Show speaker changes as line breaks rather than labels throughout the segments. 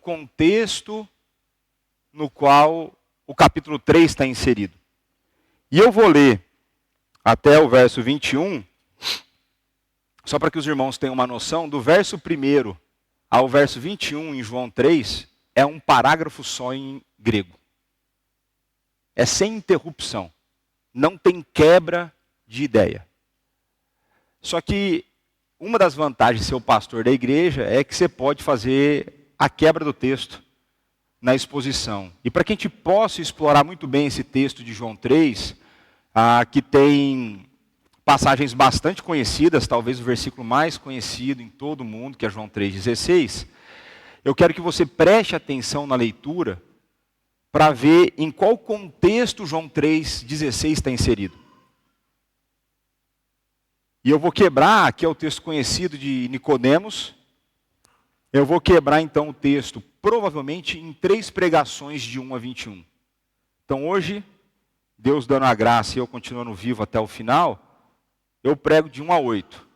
contexto no qual o capítulo 3 está inserido. E eu vou ler até o verso 21, só para que os irmãos tenham uma noção, do verso 1 ao verso 21 em João 3, é um parágrafo só em grego. É sem interrupção. Não tem quebra de ideia. Só que uma das vantagens de ser o pastor da igreja é que você pode fazer a quebra do texto na exposição. E para que a gente possa explorar muito bem esse texto de João 3, que tem passagens bastante conhecidas, talvez o versículo mais conhecido em todo o mundo, que é João 3,16, eu quero que você preste atenção na leitura para ver em qual contexto João 3,16 está inserido. E eu vou quebrar, aqui é o texto conhecido de Nicodemos, eu vou quebrar então o texto, provavelmente em 3 pregações de 1 a 21. Então hoje, Deus dando a graça e eu continuando vivo até o final, eu prego de 1 a 8.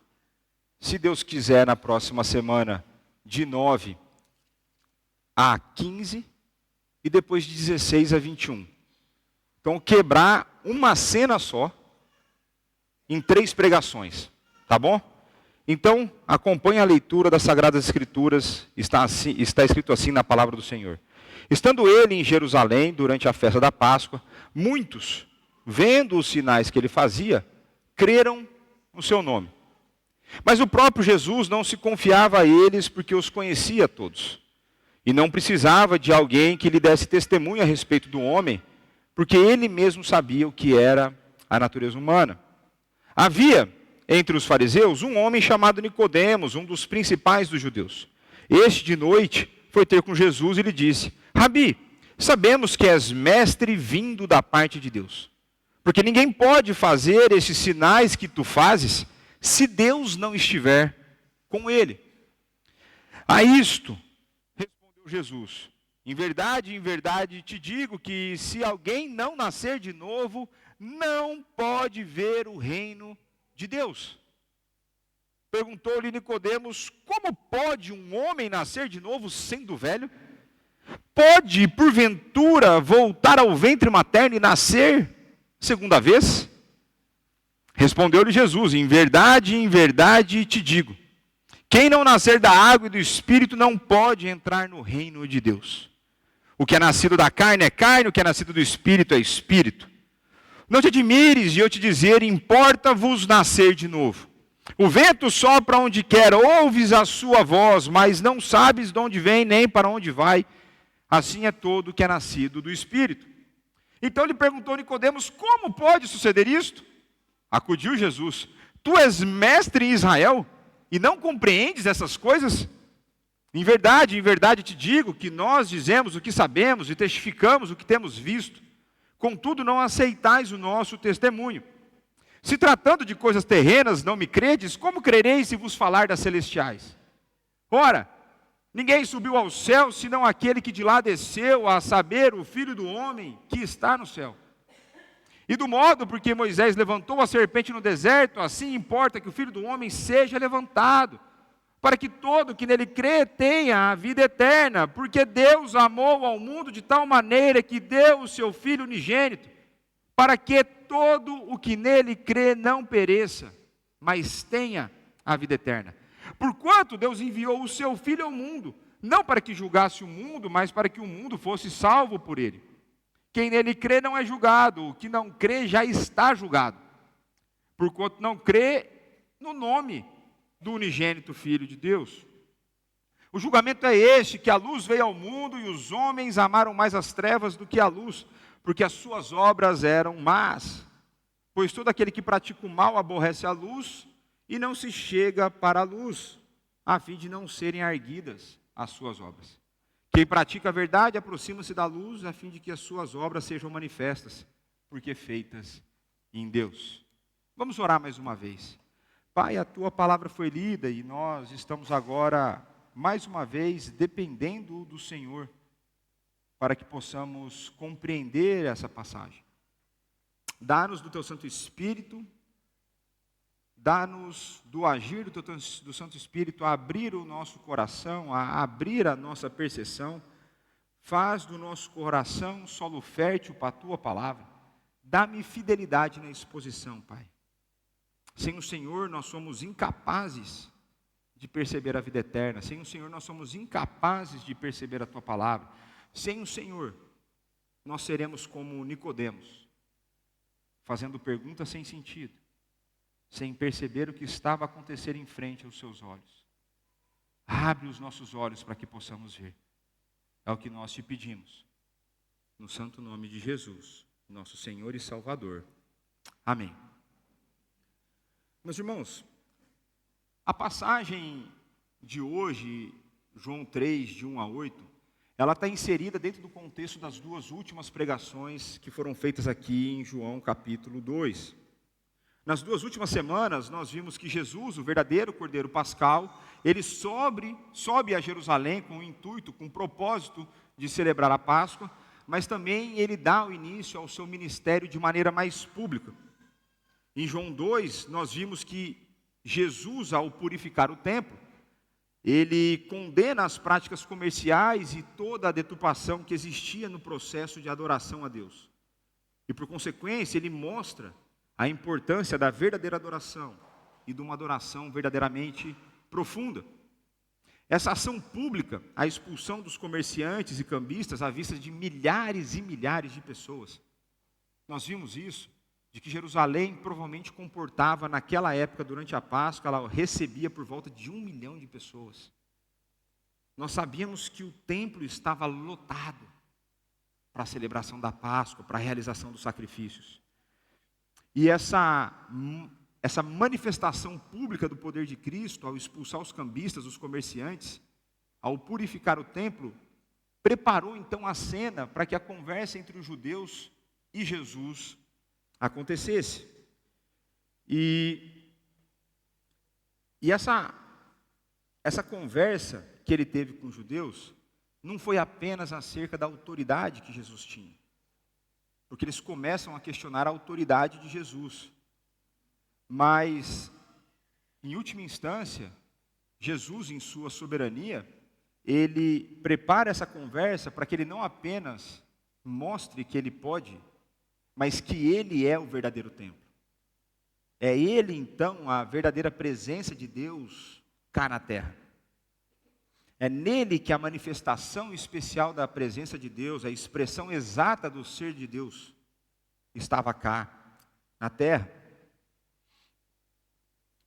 Se Deus quiser, na próxima semana, de 9 a 15, e depois de 16 a 21. Então quebrar uma cena só, em 3 pregações, tá bom? Então, acompanhe a leitura das Sagradas Escrituras, está escrito assim na palavra do Senhor. Estando ele em Jerusalém, durante a festa da Páscoa, muitos, vendo os sinais que ele fazia, creram no seu nome. Mas o próprio Jesus não se confiava a eles, porque os conhecia todos. E não precisava de alguém que lhe desse testemunho a respeito do homem, porque ele mesmo sabia o que era a natureza humana. Havia entre os fariseus um homem chamado Nicodemos, um dos principais dos judeus. Este de noite foi ter com Jesus e lhe disse: Rabi, sabemos que és mestre vindo da parte de Deus. Porque ninguém pode fazer esses sinais que tu fazes, se Deus não estiver com ele. A isto respondeu Jesus: em verdade te digo que se alguém não nascer de novo, não pode ver o reino de Deus. Perguntou-lhe Nicodemos: como pode um homem nascer de novo sendo velho? Pode, porventura, voltar ao ventre materno e nascer segunda vez? Respondeu-lhe Jesus: em verdade te digo, quem não nascer da água e do Espírito não pode entrar no reino de Deus. O que é nascido da carne é carne, o que é nascido do Espírito é Espírito. Não te admires de eu te dizer: importa-vos nascer de novo. O vento sopra onde quer, ouves a sua voz, mas não sabes de onde vem nem para onde vai. Assim é todo o que é nascido do Espírito. Então lhe perguntou Nicodemos: como pode suceder isto? Acudiu Jesus: tu és mestre em Israel e não compreendes essas coisas? Em verdade te digo que nós dizemos o que sabemos e testificamos o que temos visto. Contudo, não aceitais o nosso testemunho. Se tratando de coisas terrenas não me credes, como crereis se vos falar das celestiais? Ora, ninguém subiu ao céu, senão aquele que de lá desceu, a saber, o Filho do homem que está no céu. E do modo porque Moisés levantou a serpente no deserto, assim importa que o Filho do homem seja levantado, para que todo que nele crê tenha a vida eterna, porque Deus amou ao mundo de tal maneira que deu o seu Filho unigênito, para que todo o que nele crê não pereça, mas tenha a vida eterna. Porquanto Deus enviou o seu Filho ao mundo, não para que julgasse o mundo, mas para que o mundo fosse salvo por ele. Quem nele crê não é julgado, o que não crê já está julgado, porquanto não crê no nome do unigênito Filho de Deus. O julgamento é este, que a luz veio ao mundo e os homens amaram mais as trevas do que a luz, porque as suas obras eram más. Pois todo aquele que pratica o mal aborrece a luz e não se chega para a luz, a fim de não serem arguidas as suas obras. Quem pratica a verdade aproxima-se da luz, a fim de que as suas obras sejam manifestas, porque feitas em Deus. Vamos orar mais uma vez. Pai, a tua palavra foi lida e nós estamos agora, mais uma vez, dependendo do Senhor, para que possamos compreender essa passagem. Dá-nos do teu Santo Espírito, dá-nos do agir do Santo Espírito a abrir o nosso coração, a abrir a nossa percepção, faz do nosso coração solo fértil para a Tua palavra. Dá-me fidelidade na exposição, Pai. Sem o Senhor, nós somos incapazes de perceber a vida eterna. Sem o Senhor, nós somos incapazes de perceber a Tua palavra. Sem o Senhor, nós seremos como Nicodemos, fazendo perguntas sem sentido, sem perceber o que estava a acontecer em frente aos seus olhos. Abre os nossos olhos para que possamos ver. É o que nós te pedimos. No santo nome de Jesus, nosso Senhor e Salvador. Amém. Meus irmãos, a passagem de hoje, João 3, de 1 a 8, ela está inserida dentro do contexto das duas últimas pregações que foram feitas aqui em João capítulo 2. Nas duas últimas semanas, nós vimos que Jesus, o verdadeiro Cordeiro Pascal, ele sobe a Jerusalém com o intuito, com o propósito de celebrar a Páscoa, mas também ele dá o início ao seu ministério de maneira mais pública. Em João 2, nós vimos que Jesus, ao purificar o templo, ele condena as práticas comerciais e toda a deturpação que existia no processo de adoração a Deus. E por consequência, ele mostra a importância da verdadeira adoração e de uma adoração verdadeiramente profunda. Essa ação pública, a expulsão dos comerciantes e cambistas à vista de milhares e milhares de pessoas. Nós vimos isso, de que Jerusalém provavelmente comportava naquela época, durante a Páscoa, ela recebia por volta de 1 milhão de pessoas. Nós sabíamos que o templo estava lotado para a celebração da Páscoa, para a realização dos sacrifícios. E essa manifestação pública do poder de Cristo, ao expulsar os cambistas, os comerciantes, ao purificar o templo, preparou então a cena para que a conversa entre os judeus e Jesus acontecesse. E essa conversa que ele teve com os judeus não foi apenas acerca da autoridade que Jesus tinha. Porque eles começam a questionar a autoridade de Jesus. Mas, em última instância, Jesus, em sua soberania, ele prepara essa conversa para que ele não apenas mostre que ele pode, mas que ele é o verdadeiro templo. É ele, então, a verdadeira presença de Deus cá na terra. É nele que a manifestação especial da presença de Deus, a expressão exata do ser de Deus, estava cá na terra.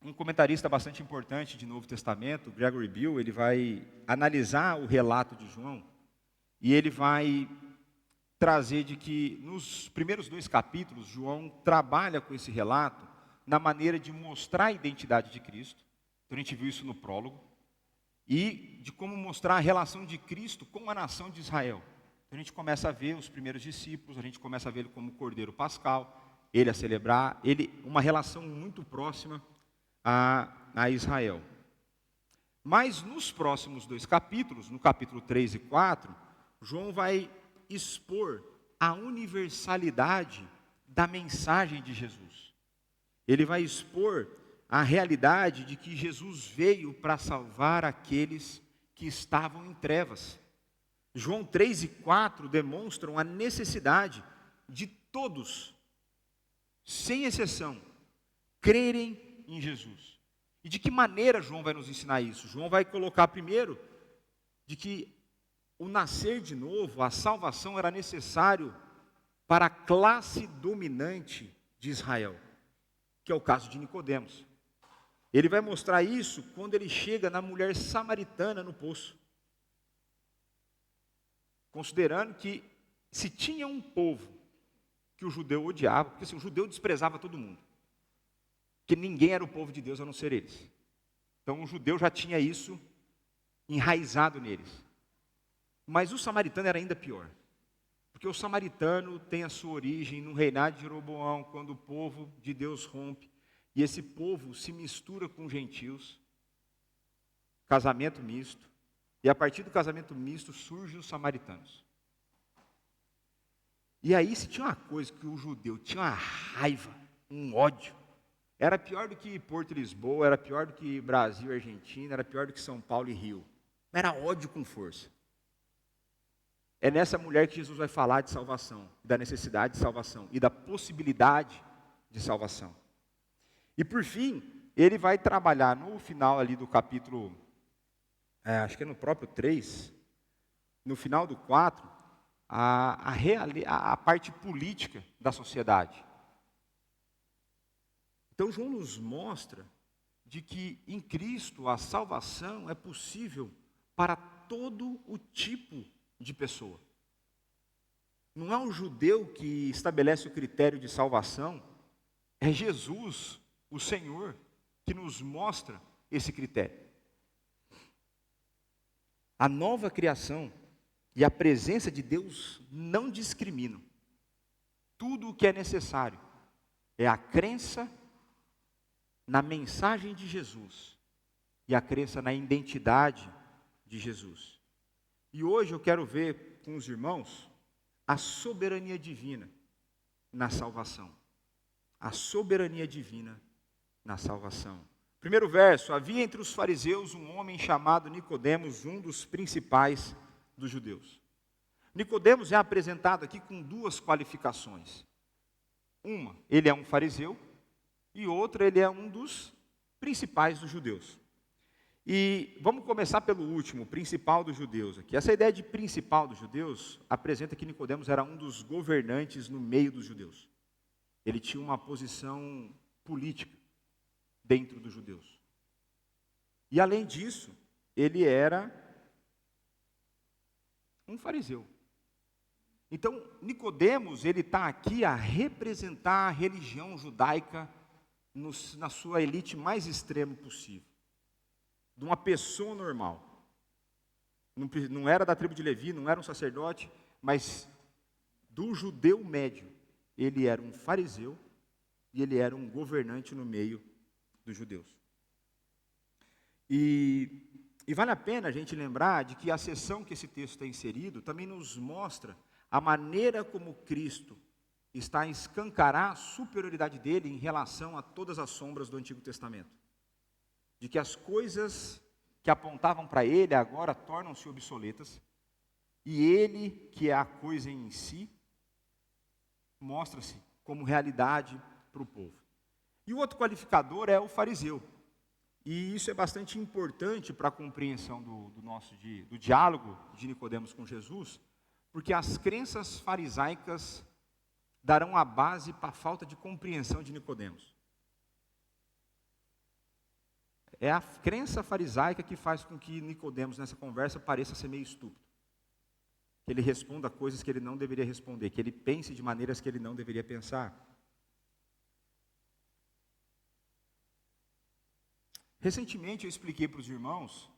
Um comentarista bastante importante de Novo Testamento, Gregory Bill, ele vai analisar o relato de João e ele vai trazer de que nos primeiros 2 capítulos, João trabalha com esse relato na maneira de mostrar a identidade de Cristo. Então a gente viu isso no prólogo. E de como mostrar a relação de Cristo com a nação de Israel. Então a gente começa a ver os primeiros discípulos, a gente começa a ver ele como Cordeiro Pascal, ele a celebrar, uma relação muito próxima a Israel. Mas nos próximos 2 capítulos, no capítulo 3 e 4, João vai expor a universalidade da mensagem de Jesus. Ele vai expor a realidade de que Jesus veio para salvar aqueles que estavam em trevas. João 3 e 4 demonstram a necessidade de todos, sem exceção, crerem em Jesus. E de que maneira João vai nos ensinar isso? João vai colocar primeiro de que o nascer de novo, a salvação era necessário para a classe dominante de Israel, que é o caso de Nicodemos. Ele vai mostrar isso quando ele chega na mulher samaritana no poço. Considerando que se tinha um povo que o judeu odiava, porque assim, o judeu desprezava todo mundo, que ninguém era o povo de Deus a não ser eles. Então o judeu já tinha isso enraizado neles. Mas o samaritano era ainda pior, porque o samaritano tem a sua origem no reinado de Jeroboão, quando o povo de Deus rompe, e esse povo se mistura com gentios, casamento misto, e a partir do casamento misto surgem os samaritanos. E aí se tinha uma coisa que o judeu tinha uma raiva, um ódio, Era pior do que Porto e Lisboa, era pior do que Brasil e Argentina, era pior do que São Paulo e Rio. Era ódio com força. É nessa mulher que Jesus vai falar de salvação, da necessidade de salvação e da possibilidade de salvação. E por fim, ele vai trabalhar no final ali do capítulo, acho que é no próprio 3, no final do 4, a parte política da sociedade. Então João nos mostra de que em Cristo a salvação é possível para todo o tipo de pessoa. Não é um judeu que estabelece o critério de salvação, é Jesus, o Senhor, que nos mostra esse critério. A nova criação e a presença de Deus não discriminam. Tudo o que é necessário é a crença na mensagem de Jesus e a crença na identidade de Jesus. E hoje eu quero ver com os irmãos a soberania divina na salvação. A soberania divina na salvação. Primeiro verso: havia entre os fariseus um homem chamado Nicodemos, um dos principais dos judeus. Nicodemos é apresentado aqui com duas qualificações. Uma, ele é um fariseu, e outra, ele é um dos principais dos judeus. E vamos começar pelo último, principal dos judeus aqui. Essa ideia de principal dos judeus apresenta que Nicodemos era um dos governantes no meio dos judeus. Ele tinha uma posição política dentro dos judeus. E além disso, ele era um fariseu. Então, Nicodemos, ele está aqui a representar a religião judaica na sua elite mais extrema possível. De uma pessoa normal. Não era da tribo de Levi, não era um sacerdote, mas do judeu médio. Ele era um fariseu e ele era um governante no meio dos judeus. E vale a pena a gente lembrar de que a seção que esse texto está inserido também nos mostra a maneira como Cristo está a escancarar a superioridade dele em relação a todas as sombras do Antigo Testamento. De que as coisas que apontavam para ele agora tornam-se obsoletas, e ele, que é a coisa em si, mostra-se como realidade para o povo. E o outro qualificador é o fariseu. E isso é bastante importante para a compreensão do diálogo de Nicodemos com Jesus, porque as crenças farisaicas darão a base para a falta de compreensão de Nicodemos. É a crença farisaica que faz com que Nicodemos, nessa conversa, pareça ser meio estúpido. Que ele responda coisas que ele não deveria responder, que ele pense de maneiras que ele não deveria pensar. Recentemente eu expliquei para os irmãos,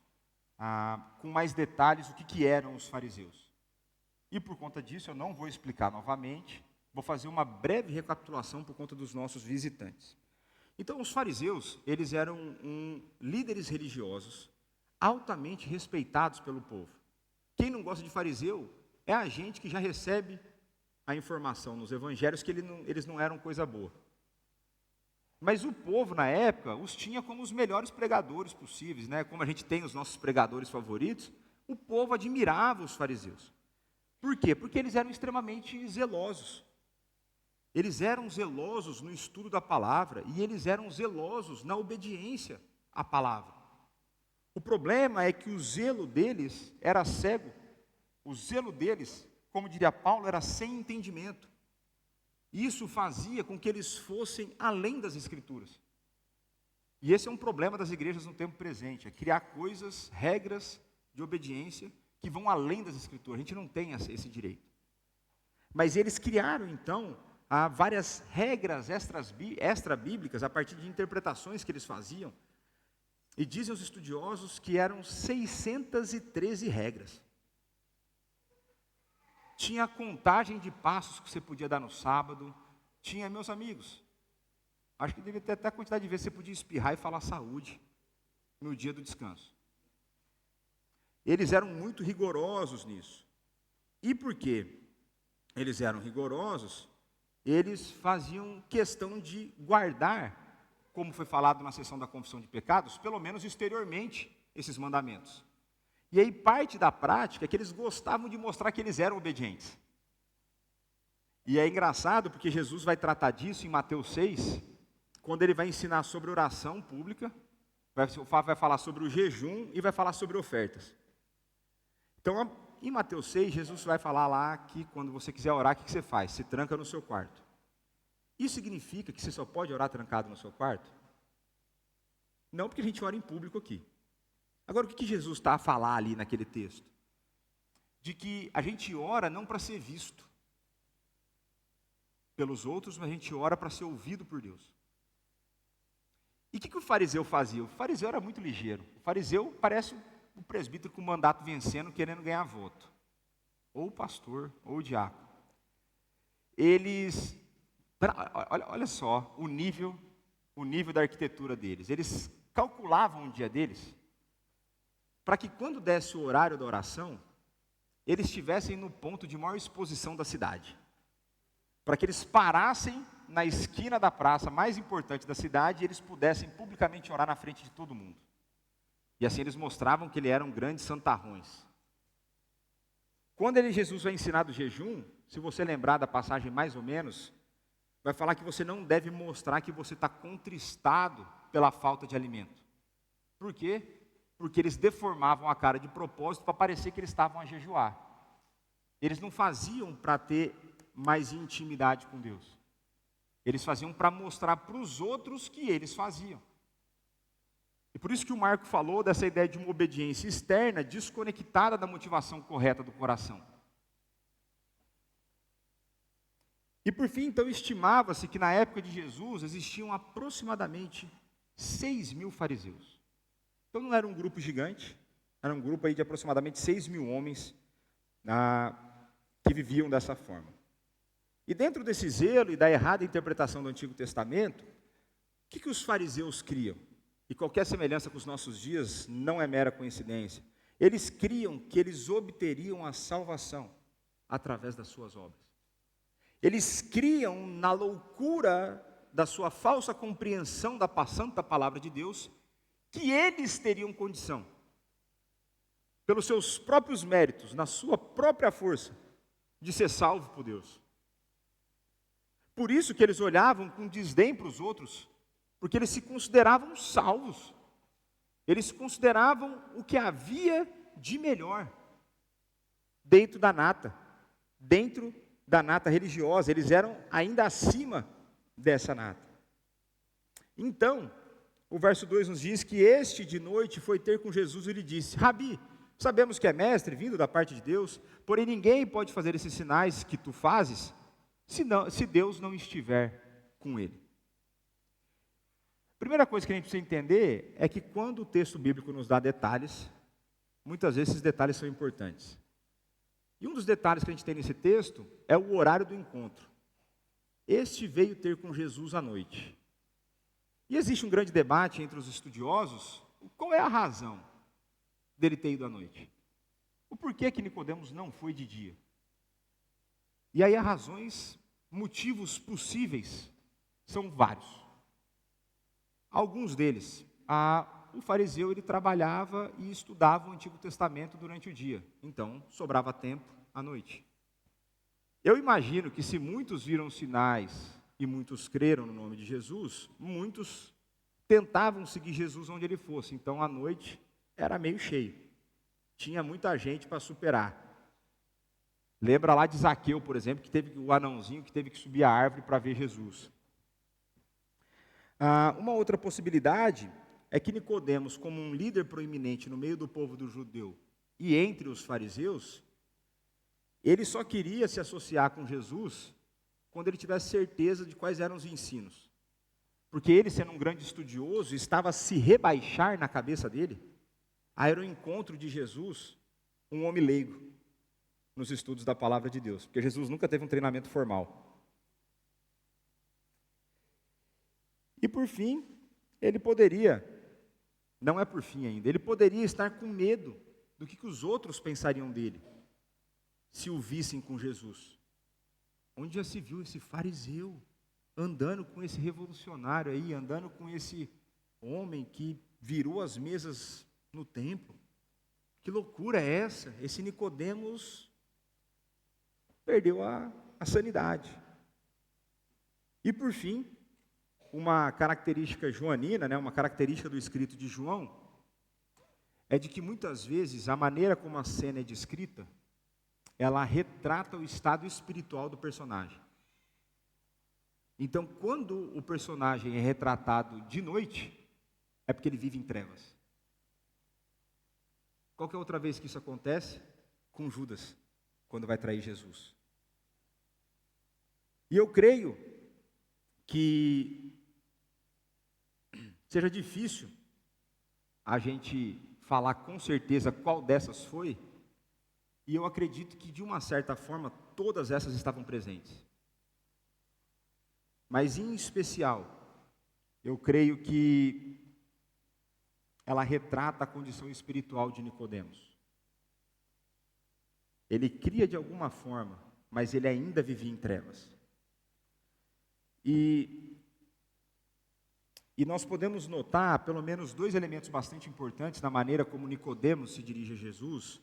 com mais detalhes, o que eram os fariseus. E por conta disso eu não vou explicar novamente, vou fazer uma breve recapitulação por conta dos nossos visitantes. Então, os fariseus, eles eram líderes religiosos altamente respeitados pelo povo. Quem não gosta de fariseu é a gente que já recebe a informação nos evangelhos que eles não eram coisa boa. Mas o povo, na época, os tinha como os melhores pregadores possíveis, né? Como a gente tem os nossos pregadores favoritos, o povo admirava os fariseus. Por quê? Porque eles eram extremamente zelosos. Eles eram zelosos no estudo da palavra e eles eram zelosos na obediência à palavra. O problema é que o zelo deles era cego. O zelo deles, como diria Paulo, era sem entendimento. Isso fazia com que eles fossem além das Escrituras. E esse é um problema das igrejas no tempo presente, é criar coisas, regras de obediência que vão além das Escrituras. A gente não tem esse direito. Mas eles criaram, então, várias regras extra-bíblicas, a partir de interpretações que eles faziam, e dizem os estudiosos que eram 613 regras. Tinha a contagem de passos que você podia dar no sábado, tinha, meus amigos, acho que devia ter até a quantidade de vezes que você podia espirrar e falar saúde no dia do descanso. Eles eram muito rigorosos nisso. E por quê? Eles eram rigorosos, eles faziam questão de guardar como foi falado na sessão da confissão de pecados, pelo menos exteriormente, esses mandamentos. E aí parte da prática é que eles gostavam de mostrar que eles eram obedientes. E é engraçado porque Jesus vai tratar disso em Mateus 6, quando ele vai ensinar sobre oração pública, vai falar sobre o jejum e vai falar sobre ofertas. Então, em Mateus 6, Jesus vai falar lá que quando você quiser orar, o que você faz? Se tranca no seu quarto. Isso significa que você só pode orar trancado no seu quarto? Não, porque a gente ora em público aqui. Agora, o que Jesus está a falar ali naquele texto? De que a gente ora não para ser visto pelos outros, mas a gente ora para ser ouvido por Deus. E o que o fariseu fazia? O fariseu era muito ligeiro. O fariseu parece o presbítero com o mandato vencendo, querendo ganhar voto. Ou o pastor, ou o diácono. Eles, olha só o nível da arquitetura deles. Eles calculavam o dia deles para que quando desse o horário da oração, eles estivessem no ponto de maior exposição da cidade. Para que eles parassem na esquina da praça mais importante da cidade e eles pudessem publicamente orar na frente de todo mundo. E assim eles mostravam que eles eram grandes santarrões. Quando Jesus vai ensinar do jejum, se você lembrar da passagem mais ou menos, vai falar que você não deve mostrar que você está contristado pela falta de alimento. Por quê? Porque eles deformavam a cara de propósito para parecer que eles estavam a jejuar. Eles não faziam para ter mais intimidade com Deus. Eles faziam para mostrar para os outros que eles faziam. E por isso que o Marco falou dessa ideia de uma obediência externa desconectada da motivação correta do coração. E por fim, então, estimava-se que na época de Jesus existiam aproximadamente 6.000 fariseus. Então não era um grupo gigante, era um grupo aí de aproximadamente 6.000 homens que viviam dessa forma. E dentro desse zelo e da errada interpretação do Antigo Testamento, o que os fariseus criam? E qualquer semelhança com os nossos dias não é mera coincidência. Eles criam que eles obteriam a salvação através das suas obras. Eles criam na loucura da sua falsa compreensão da santa palavra de Deus, que eles teriam condição, pelos seus próprios méritos, na sua própria força, de ser salvo por Deus. Por isso que eles olhavam com desdém para os outros, porque eles se consideravam salvos. Eles se consideravam o que havia de melhor dentro da nata religiosa. Eles eram ainda acima dessa nata. Então, o verso 2 nos diz que este de noite foi ter com Jesus e lhe disse: Rabi, sabemos que é mestre, vindo da parte de Deus, porém ninguém pode fazer esses sinais que tu fazes, se Deus não estiver com ele. A primeira coisa que a gente precisa entender é que quando o texto bíblico nos dá detalhes, muitas vezes esses detalhes são importantes. E um dos detalhes que a gente tem nesse texto é o horário do encontro. Este veio ter com Jesus à noite. E existe um grande debate entre os estudiosos, qual é a razão dele ter ido à noite? O porquê que Nicodemos não foi de dia? E aí motivos possíveis, são vários. Alguns deles, o fariseu ele trabalhava e estudava o Antigo Testamento durante o dia, então sobrava tempo à noite. Eu imagino que se muitos viram sinais e muitos creram no nome de Jesus, muitos tentavam seguir Jesus onde ele fosse, então à noite era meio cheio, tinha muita gente para superar. Lembra lá de Zaqueu, por exemplo, o anãozinho que teve que subir a árvore para ver Jesus. Uma outra possibilidade é que Nicodemos, como um líder proeminente no meio do povo do judeu e entre os fariseus, ele só queria se associar com Jesus quando ele tivesse certeza de quais eram os ensinos. Porque ele, sendo um grande estudioso, estava a se rebaixar na cabeça dele a era o encontro de Jesus, um homem leigo, nos estudos da palavra de Deus, porque Jesus nunca teve um treinamento formal. E por fim, ele poderia, não é por fim ainda, ele poderia estar com medo do que os outros pensariam dele, se o vissem com Jesus. Onde já se viu esse fariseu andando com esse revolucionário aí, andando com esse homem que virou as mesas no templo. Que loucura é essa? Esse Nicodemos perdeu a sanidade. E por fim, uma característica joanina, né, uma característica do escrito de João, é de que muitas vezes a maneira como a cena é descrita, ela retrata o estado espiritual do personagem. Então, quando o personagem é retratado de noite, é porque ele vive em trevas. Qual que é a outra vez que isso acontece? Com Judas, quando vai trair Jesus. E eu creio que seja difícil a gente falar com certeza qual dessas foi, e eu acredito que de uma certa forma todas essas estavam presentes. Mas em especial, eu creio que ela retrata a condição espiritual de Nicodemos. Ele cria de alguma forma, mas ele ainda vivia em trevas. E nós podemos notar pelo menos dois elementos bastante importantes na maneira como Nicodemos se dirige a Jesus.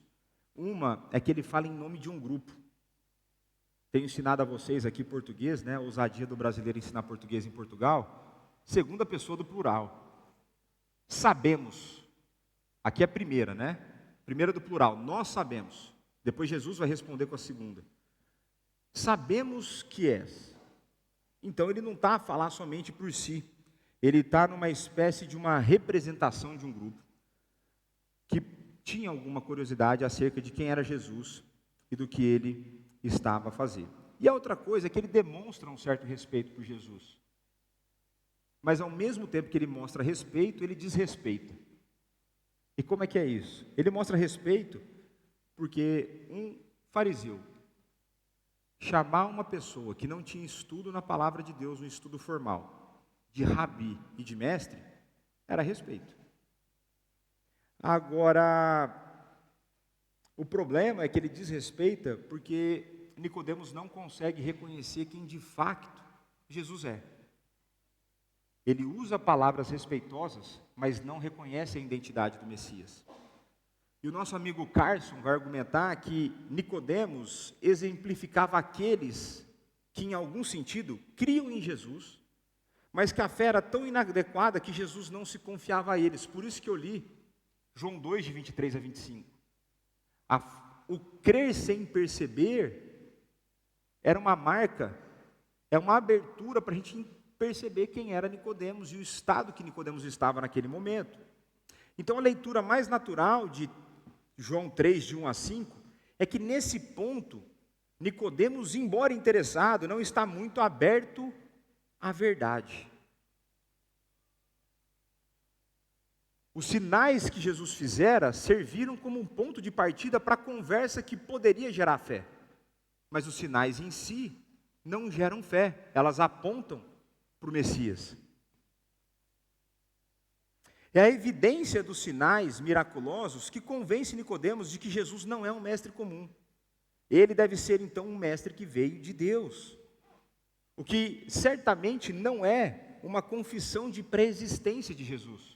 Uma é que ele fala em nome de um grupo. Tenho ensinado a vocês aqui português, né? A ousadia do brasileiro ensinar português em Portugal. Segunda pessoa do plural. Sabemos. Aqui é a primeira, né? Primeira do plural. Nós sabemos. Depois Jesus vai responder com a segunda. Sabemos que és. Então ele não está a falar somente por si. Ele está numa espécie de uma representação de um grupo que tinha alguma curiosidade acerca de quem era Jesus e do que ele estava a fazer. E a outra coisa é que ele demonstra um certo respeito por Jesus. Mas ao mesmo tempo que ele mostra respeito, ele desrespeita. E como é que é isso? Ele mostra respeito porque um fariseu chamar uma pessoa que não tinha estudo na palavra de Deus, um estudo formal, de rabi e de mestre, era respeito. Agora, o problema é que ele desrespeita porque Nicodemos não consegue reconhecer quem de fato Jesus é. Ele usa palavras respeitosas, mas não reconhece a identidade do Messias. E o nosso amigo Carson vai argumentar que Nicodemos exemplificava aqueles que, em algum sentido, criam em Jesus, mas que a fé era tão inadequada que Jesus não se confiava a eles. Por isso que eu li João 2, de 23 a 25. O crer sem perceber era uma marca, é uma abertura para a gente perceber quem era Nicodemos e o estado que Nicodemos estava naquele momento. Então a leitura mais natural de João 3, de 1 a 5, é que nesse ponto, Nicodemos, embora interessado, não está muito aberto à verdade. Os sinais que Jesus fizera serviram como um ponto de partida para a conversa que poderia gerar fé. Mas os sinais em si não geram fé, elas apontam para o Messias. É a evidência dos sinais miraculosos que convence Nicodemos de que Jesus não é um mestre comum. Ele deve ser então um mestre que veio de Deus. O que certamente não é uma confissão de pré-existência de Jesus.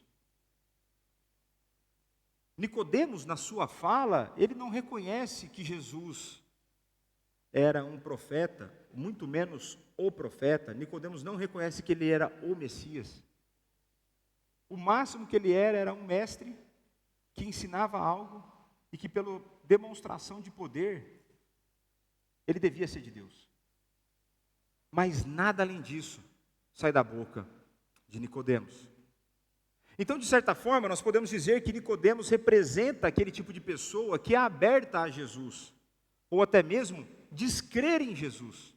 Nicodemos, na sua fala, ele não reconhece que Jesus era um profeta, muito menos o profeta. Nicodemos não reconhece que ele era o Messias. O máximo que ele era um mestre que ensinava algo e que, pela demonstração de poder, ele devia ser de Deus. Mas nada além disso sai da boca de Nicodemos. Então, de certa forma, nós podemos dizer que Nicodemos representa aquele tipo de pessoa que é aberta a Jesus, ou até mesmo descrer em Jesus,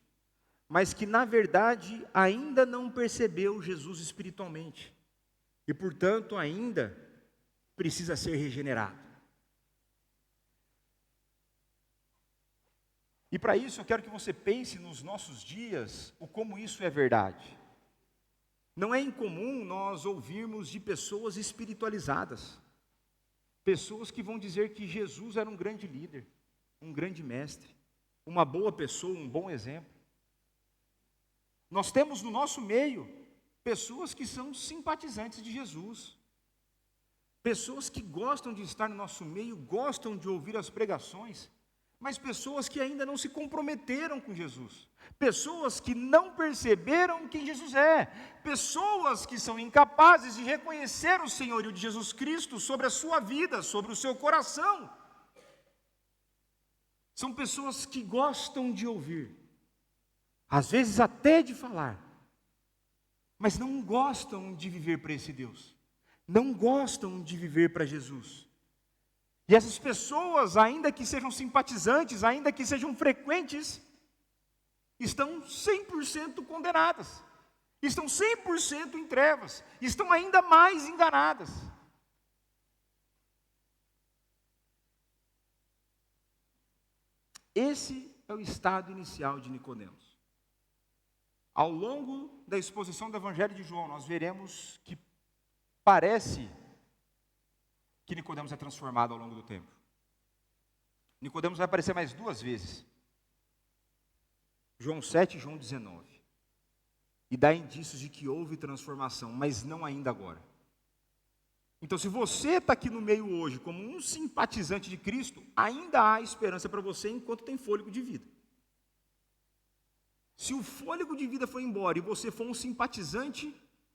mas que, na verdade, ainda não percebeu Jesus espiritualmente. E, portanto, ainda precisa ser regenerado. E para isso eu quero que você pense nos nossos dias, o como isso é verdade. Não é incomum nós ouvirmos de pessoas espiritualizadas, pessoas que vão dizer que Jesus era um grande líder, um grande mestre, uma boa pessoa, um bom exemplo. Nós temos no nosso meio pessoas que são simpatizantes de Jesus. Pessoas que gostam de estar no nosso meio, gostam de ouvir as pregações, mas pessoas que ainda não se comprometeram com Jesus. Pessoas que não perceberam quem Jesus é. Pessoas que são incapazes de reconhecer o senhorio de Jesus Cristo sobre a sua vida, sobre o seu coração. São pessoas que gostam de ouvir, às vezes até de falar, mas não gostam de viver para esse Deus. Não gostam de viver para Jesus. E essas pessoas, ainda que sejam simpatizantes, ainda que sejam frequentes, estão 100% condenadas, estão 100% em trevas, estão ainda mais enganadas. Esse é o estado inicial de Nicodemos. Ao longo da exposição do Evangelho de João, nós veremos que parece que Nicodemos é transformado ao longo do tempo. Nicodemos vai aparecer mais 2 vezes. João 7 e João 19. E dá indícios de que houve transformação, mas não ainda agora. Então, se você está aqui no meio hoje como um simpatizante de Cristo, ainda há esperança para você enquanto tem fôlego de vida. Se o fôlego de vida foi embora e você for um simpatizante,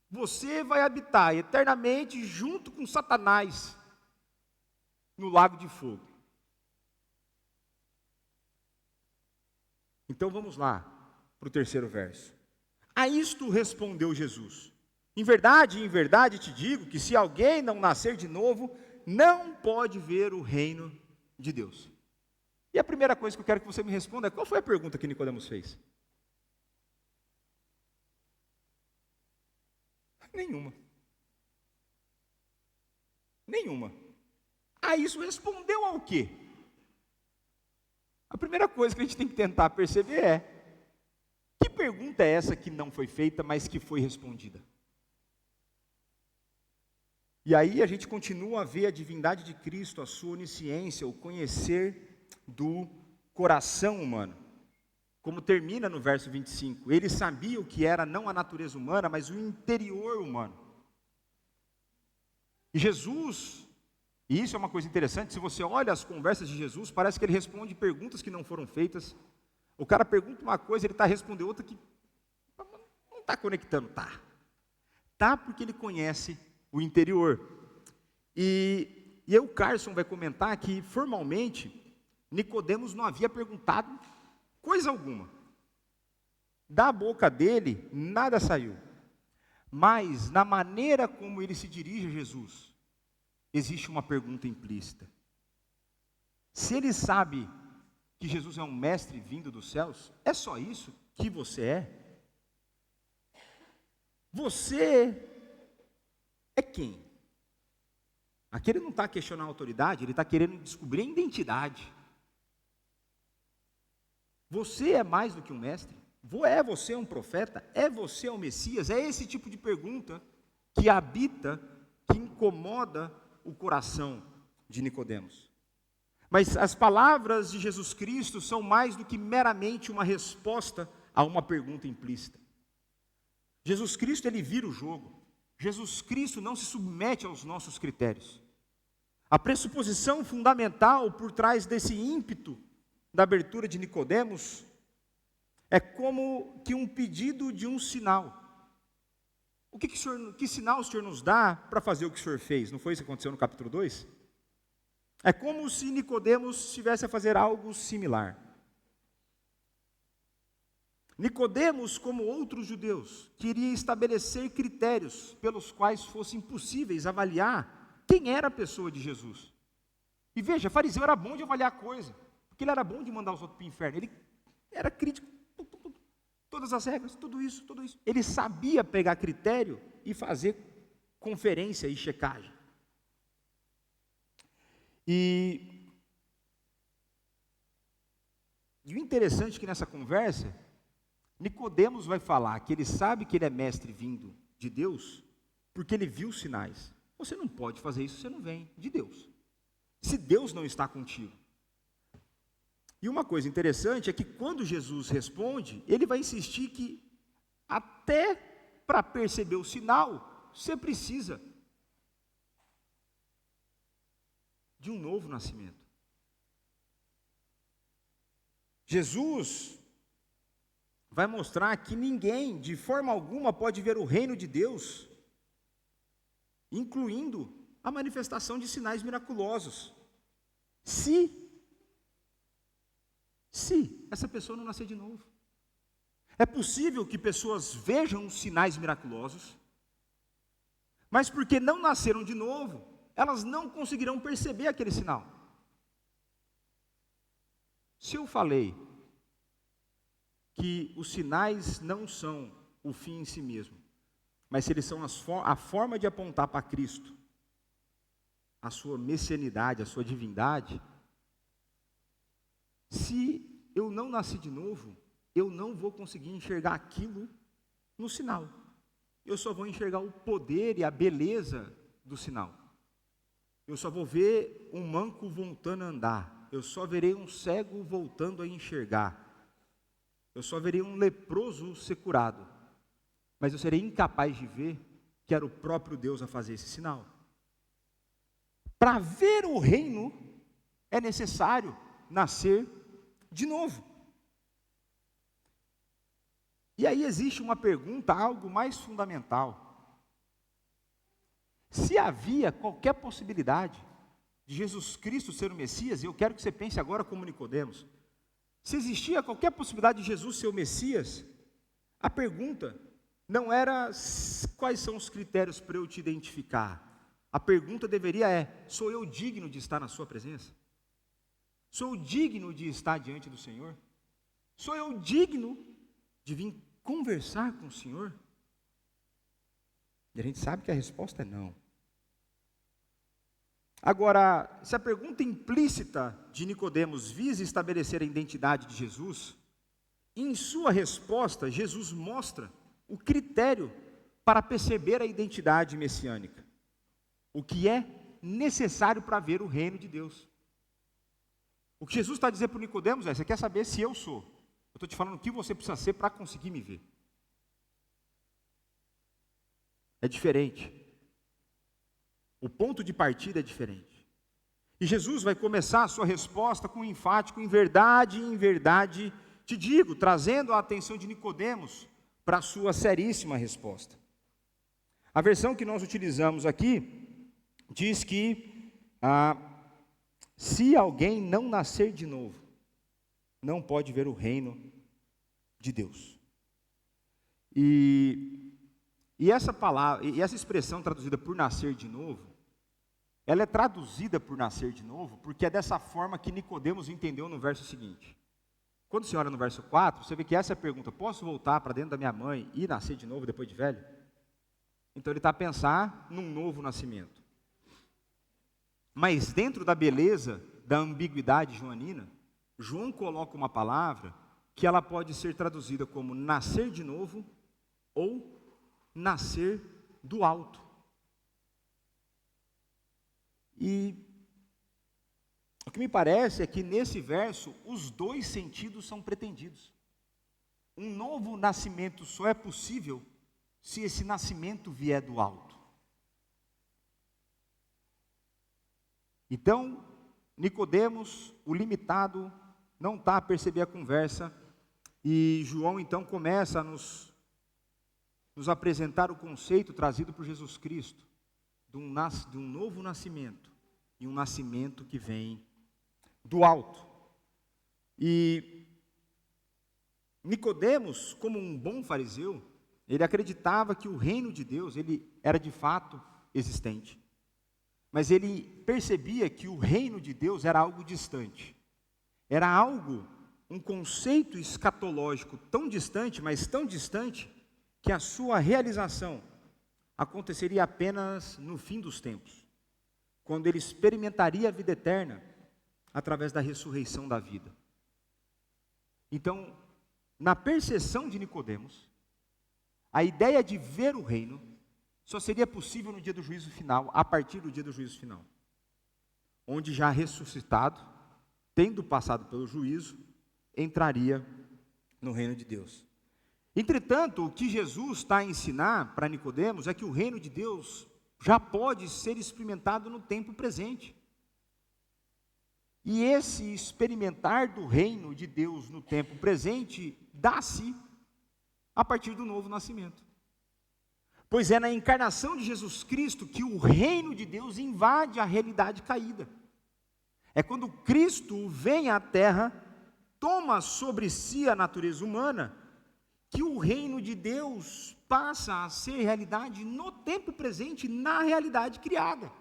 você vai habitar eternamente junto com Satanás no lago de fogo. Então vamos lá para o 3º verso. A isto respondeu Jesus: em verdade te digo que se alguém não nascer de novo, não pode ver o reino de Deus. E a primeira coisa que eu quero que você me responda é: qual foi a pergunta que Nicodemos fez? Nenhuma. A isso respondeu ao quê? A primeira coisa que a gente tem que tentar perceber é: que pergunta é essa que não foi feita, mas que foi respondida? E aí a gente continua a ver a divindade de Cristo, a sua onisciência, o conhecer do coração humano. Como termina no verso 25, ele sabia o que era não a natureza humana, mas o interior humano. E Jesus, e isso é uma coisa interessante, se você olha as conversas de Jesus, parece que ele responde perguntas que não foram feitas. O cara pergunta uma coisa, ele está respondendo outra que não está conectando. Tá porque ele conhece o interior. E o Carson vai comentar que, formalmente, Nicodemos não havia perguntado coisa alguma. Da boca dele, nada saiu. Mas, na maneira como ele se dirige a Jesus, existe uma pergunta implícita. Se ele sabe que Jesus é um mestre vindo dos céus, é só isso que você é? Você é quem? Aqui ele não está questionando a autoridade, ele está querendo descobrir a identidade. Você é mais do que um mestre? É você um profeta? É você o Messias? É esse tipo de pergunta que habita, que incomoda o coração de Nicodemos. Mas as palavras de Jesus Cristo são mais do que meramente uma resposta a uma pergunta implícita. Jesus Cristo, ele vira o jogo. Jesus Cristo não se submete aos nossos critérios. A pressuposição fundamental por trás desse ímpeto da abertura de Nicodemos é como que um pedido de um sinal. Que sinal o Senhor nos dá para fazer o que o Senhor fez? Não foi isso que aconteceu no capítulo 2? É como se Nicodemos estivesse a fazer algo similar. Nicodemos, como outros judeus, queria estabelecer critérios pelos quais fosse impossíveis avaliar quem era a pessoa de Jesus. E veja, fariseu era bom de avaliar coisa, porque ele era bom de mandar os outros para o inferno, ele era crítico, todas as regras, tudo isso. Ele sabia pegar critério e fazer conferência e checagem. E o interessante é que nessa conversa, Nicodemos vai falar que ele sabe que ele é mestre vindo de Deus, porque ele viu sinais. Você não pode fazer isso, você não vem de Deus. Se Deus não está contigo. E uma coisa interessante é que quando Jesus responde, ele vai insistir que até para perceber o sinal, você precisa de um novo nascimento. Jesus vai mostrar que ninguém, de forma alguma, pode ver o reino de Deus, incluindo a manifestação de sinais miraculosos, se essa pessoa não nascer de novo. É possível que pessoas vejam os sinais miraculosos, mas porque não nasceram de novo, elas não conseguirão perceber aquele sinal. Se eu falei que os sinais não são o fim em si mesmo, mas se eles são a forma de apontar para Cristo, a sua messianidade, a sua divindade, se eu não nasci de novo, eu não vou conseguir enxergar aquilo no sinal. Eu só vou enxergar o poder e a beleza do sinal. Eu só vou ver um manco voltando a andar. Eu só verei um cego voltando a enxergar. Eu só verei um leproso ser curado. Mas eu serei incapaz de ver que era o próprio Deus a fazer esse sinal. Para ver o reino, é necessário nascer de novo. E aí existe uma pergunta, algo mais fundamental. Se havia qualquer possibilidade de Jesus Cristo ser o Messias, e eu quero que você pense agora como Nicodemos, se existia qualquer possibilidade de Jesus ser o Messias, a pergunta não era quais são os critérios para eu te identificar. A pergunta deveria sou eu digno de estar na sua presença? Sou eu digno de estar diante do Senhor? Sou eu digno de vir conversar com o Senhor? E a gente sabe que a resposta é não. Agora, se a pergunta implícita de Nicodemos visa estabelecer a identidade de Jesus, em sua resposta, Jesus mostra o critério para perceber a identidade messiânica, o que é necessário para ver o reino de Deus. O que Jesus está a dizer para o Nicodemos você quer saber se eu sou? Eu estou te falando o que você precisa ser para conseguir me ver. É diferente. O ponto de partida é diferente. E Jesus vai começar a sua resposta com um enfático, em verdade, te digo, trazendo a atenção de Nicodemos para a sua seríssima resposta. A versão que nós utilizamos aqui diz que se alguém não nascer de novo, não pode ver o reino de Deus. E essa palavra, e essa expressão traduzida por nascer de novo, ela é traduzida por nascer de novo, porque é dessa forma que Nicodemos entendeu no verso seguinte. Quando você olha no verso 4, você vê que essa é a pergunta: posso voltar para dentro da minha mãe e nascer de novo depois de velho? Então ele está a pensar num novo nascimento. Mas dentro da beleza, da ambiguidade joanina, João coloca uma palavra que ela pode ser traduzida como nascer de novo ou nascer do alto. E o que me parece é que nesse verso os dois sentidos são pretendidos. Um novo nascimento só é possível se esse nascimento vier do alto. Então, Nicodemos, o limitado, não está a perceber a conversa, e João então começa a nos apresentar o conceito trazido por Jesus Cristo, de um novo nascimento, e um nascimento que vem do alto. E Nicodemos, como um bom fariseu, ele acreditava que o reino de Deus, ele era de fato existente. Mas ele percebia que o reino de Deus era algo distante. Era algo, um conceito escatológico tão distante, mas tão distante, que a sua realização aconteceria apenas no fim dos tempos, quando ele experimentaria a vida eterna através da ressurreição da vida. Então, na percepção de Nicodemos, a ideia de ver o reino só seria possível no dia do juízo final, a partir do dia do juízo final, onde já ressuscitado, tendo passado pelo juízo, entraria no reino de Deus. Entretanto, o que Jesus está a ensinar para Nicodemos é que o reino de Deus já pode ser experimentado no tempo presente. E esse experimentar do reino de Deus no tempo presente dá-se a partir do novo nascimento. Pois é na encarnação de Jesus Cristo que o reino de Deus invade a realidade caída. É quando Cristo vem à terra, toma sobre si a natureza humana, que o reino de Deus passa a ser realidade no tempo presente, na realidade criada.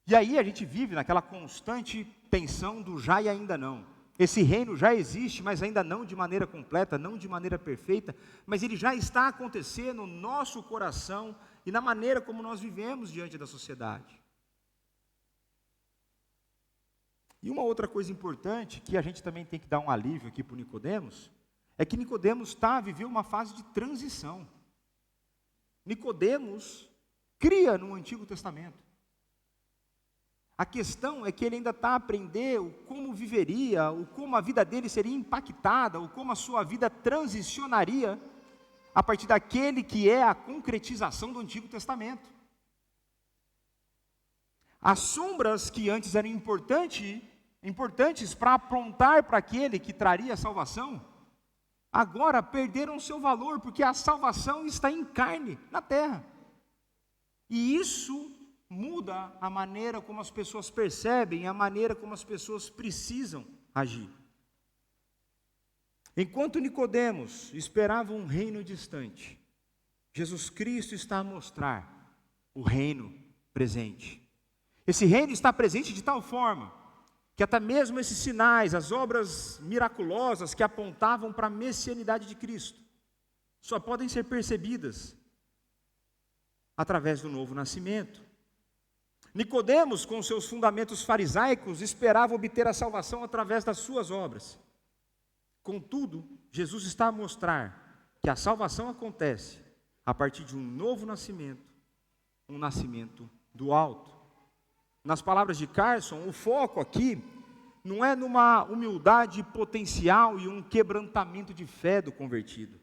E aí a gente vive naquela constante tensão do já e ainda não. Esse reino já existe, mas ainda não de maneira completa, não de maneira perfeita, mas ele já está acontecendo no nosso coração e na maneira como nós vivemos diante da sociedade. E uma outra coisa importante, que a gente também tem que dar um alívio aqui para o Nicodemos, é que Nicodemos viveu uma fase de transição. Nicodemos cria no Antigo Testamento. A questão é que ele ainda está a aprender o como viveria, o como a vida dele seria impactada, o como a sua vida transicionaria a partir daquele que é a concretização do Antigo Testamento. As sombras que antes eram importantes para apontar para aquele que traria a salvação, agora perderam seu valor, porque a salvação está em carne, na terra. E isso muda a maneira como as pessoas percebem, a maneira como as pessoas precisam agir. Enquanto Nicodemos esperava um reino distante, Jesus Cristo está a mostrar o reino presente. Esse reino está presente de tal forma que até mesmo esses sinais, as obras miraculosas que apontavam para a messianidade de Cristo, só podem ser percebidas através do novo nascimento. Nicodemos, com seus fundamentos farisaicos, esperava obter a salvação através das suas obras. Contudo, Jesus está a mostrar que a salvação acontece a partir de um novo nascimento, um nascimento do alto. Nas palavras de Carson, o foco aqui não é numa humildade potencial e um quebrantamento de fé do convertido,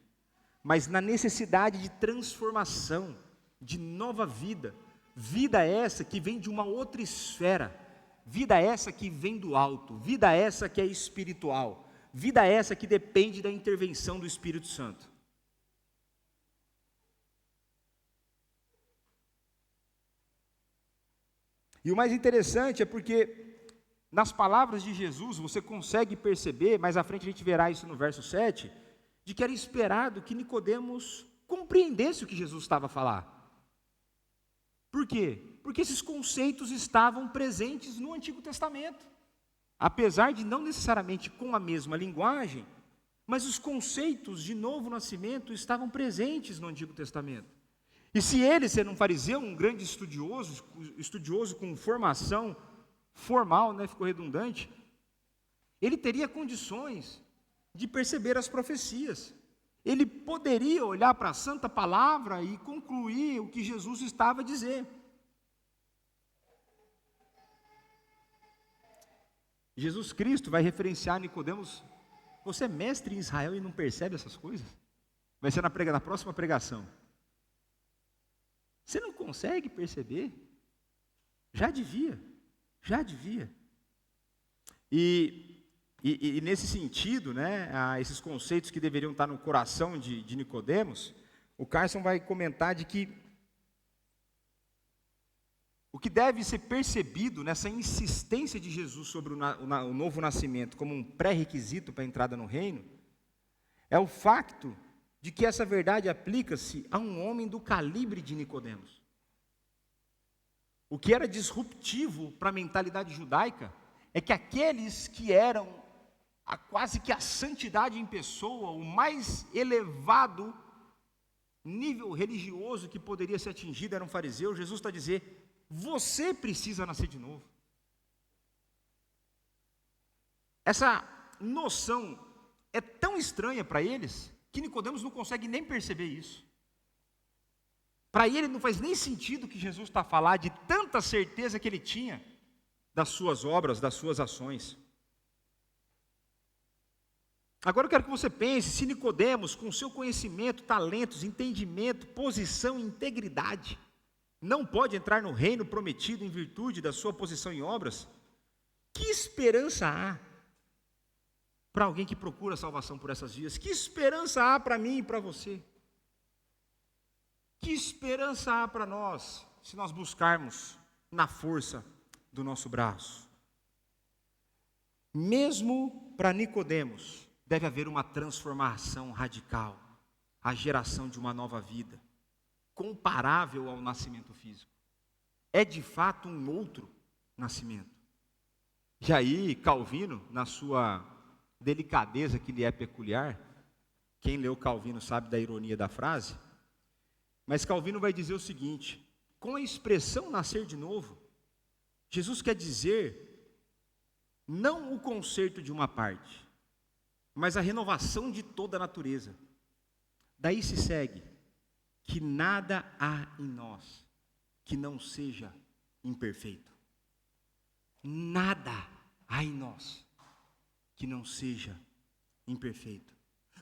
mas na necessidade de transformação, de nova vida. Vida essa que vem de uma outra esfera, vida essa que vem do alto, vida essa que é espiritual, vida essa que depende da intervenção do Espírito Santo. E o mais interessante é porque nas palavras de Jesus você consegue perceber, mais à frente a gente verá isso no verso 7, de que era esperado que Nicodemos compreendesse o que Jesus estava a falar. Por quê? Porque esses conceitos estavam presentes no Antigo Testamento. Apesar de não necessariamente com a mesma linguagem, mas os conceitos de novo nascimento estavam presentes no Antigo Testamento. E se ele, sendo um fariseu, um grande estudioso com formação formal, ficou redundante, ele teria condições de perceber as profecias. Ele poderia olhar para a santa palavra e concluir o que Jesus estava a dizer. Jesus Cristo vai referenciar Nicodemos: você é mestre em Israel e não percebe essas coisas? Vai ser na próxima pregação. Você não consegue perceber? Já devia. E nesse sentido, esses conceitos que deveriam estar no coração de Nicodemos, o Carson vai comentar de que o que deve ser percebido nessa insistência de Jesus sobre o novo nascimento como um pré-requisito para a entrada no reino, é o facto de que essa verdade aplica-se a um homem do calibre de Nicodemos. O que era disruptivo para a mentalidade judaica é que aqueles que eram quase que a santidade em pessoa, o mais elevado nível religioso que poderia ser atingido era um fariseu. Jesus está a dizer: você precisa nascer de novo. Essa noção é tão estranha para eles que Nicodemos não consegue nem perceber isso. Para ele não faz nem sentido o que Jesus está a falar, de tanta certeza que ele tinha das suas obras, das suas ações. Agora eu quero que você pense, se Nicodemos, com seu conhecimento, talentos, entendimento, posição e integridade, não pode entrar no reino prometido em virtude da sua posição em obras, que esperança há para alguém que procura salvação por essas vias? Que esperança há para mim e para você? Que esperança há para nós, se nós buscarmos na força do nosso braço? Mesmo para Nicodemos, deve haver uma transformação radical, a geração de uma nova vida, comparável ao nascimento físico. É de fato um outro nascimento. E aí, Calvino, na sua delicadeza que lhe é peculiar, quem leu Calvino sabe da ironia da frase, mas Calvino vai dizer o seguinte: com a expressão nascer de novo, Jesus quer dizer não o conserto de uma parte, mas a renovação de toda a natureza. Daí se segue que nada há em nós que não seja imperfeito. Nada há em nós que não seja imperfeito.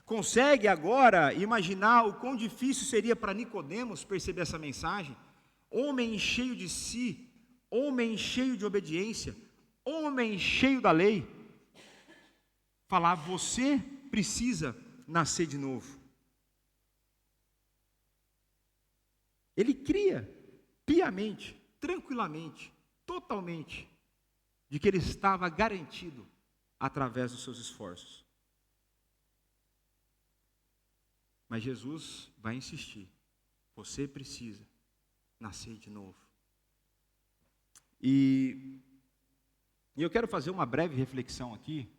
Consegue agora imaginar o quão difícil seria para Nicodemos perceber essa mensagem? Homem cheio de si, homem cheio de obediência, homem cheio da lei, falar: você precisa nascer de novo. Ele cria piamente, tranquilamente, totalmente, de que ele estava garantido através dos seus esforços. Mas Jesus vai insistir: você precisa nascer de novo. E eu quero fazer uma breve reflexão aqui,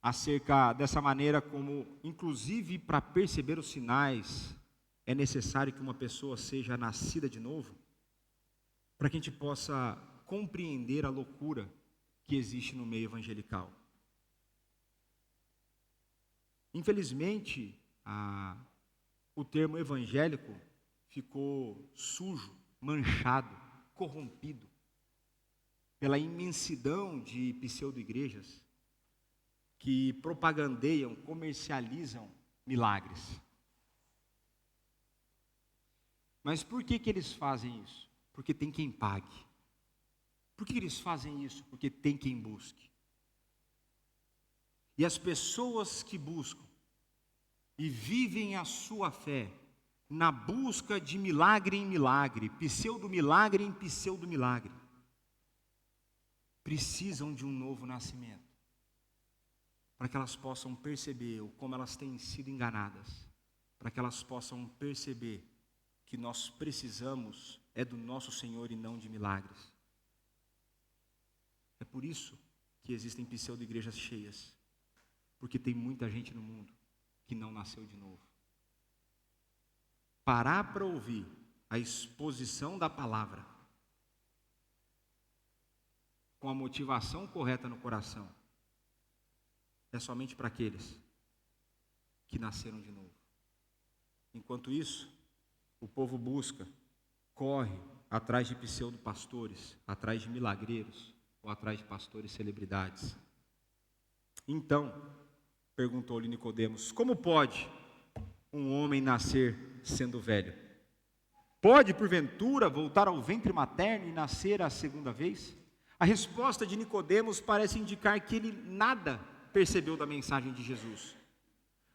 acerca dessa maneira como, inclusive para perceber os sinais, é necessário que uma pessoa seja nascida de novo, para que a gente possa compreender a loucura que existe no meio evangelical. Infelizmente, o termo evangélico ficou sujo, manchado, corrompido pela imensidão de pseudo-igrejas que propagandeiam, comercializam milagres. Mas por que eles fazem isso? Porque tem quem pague. Por que eles fazem isso? Porque tem quem busque. E as pessoas que buscam e vivem a sua fé na busca de milagre em milagre, pseudo-milagre em pseudo-milagre, precisam de um novo nascimento, para que elas possam perceber como elas têm sido enganadas, para que elas possam perceber que nós precisamos do nosso Senhor e não de milagres. É por isso que existem pseudo-igrejas cheias, porque tem muita gente no mundo que não nasceu de novo. Parar para ouvir a exposição da palavra, com a motivação correta no coração, é somente para aqueles que nasceram de novo. Enquanto isso, o povo busca, corre atrás de pseudo-pastores, atrás de milagreiros, ou atrás de pastores celebridades. Então, perguntou-lhe Nicodemos: como pode um homem nascer sendo velho? Pode, porventura, voltar ao ventre materno e nascer a segunda vez? A resposta de Nicodemos parece indicar que ele nada percebeu da mensagem de Jesus.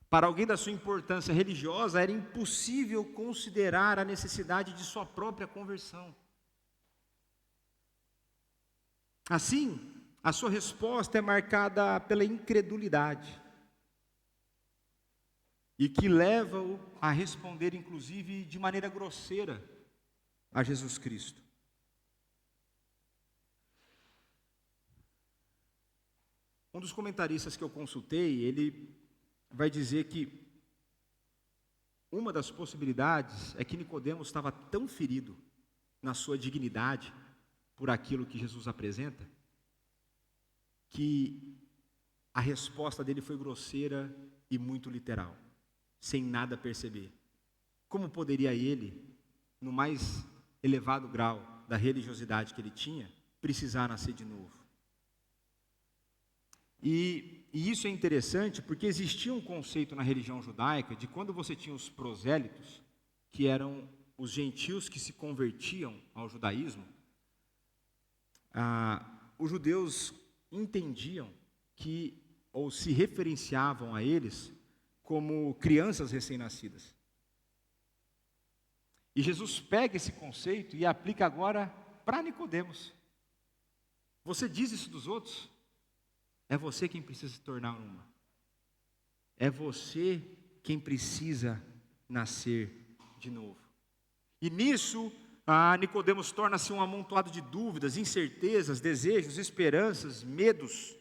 Para alguém da sua importância religiosa, era impossível considerar a necessidade de sua própria conversão. Assim, a sua resposta é marcada pela incredulidade, e que leva-o a responder, inclusive, de maneira grosseira a Jesus Cristo. Um dos comentaristas que eu consultei, ele vai dizer que uma das possibilidades é que Nicodemos estava tão ferido na sua dignidade por aquilo que Jesus apresenta, que a resposta dele foi grosseira e muito literal, sem nada perceber. Como poderia ele, no mais elevado grau da religiosidade que ele tinha, precisar nascer de novo? E E isso é interessante porque existia um conceito na religião judaica de quando você tinha os prosélitos, que eram os gentios que se convertiam ao judaísmo, os judeus entendiam que, ou se referenciavam a eles, como crianças recém-nascidas. E Jesus pega esse conceito e aplica agora para Nicodemos. Você diz isso dos outros? É você quem precisa se tornar uma. É você quem precisa nascer de novo. E nisso, Nicodemos torna-se um amontoado de dúvidas, incertezas, desejos, esperanças, medos,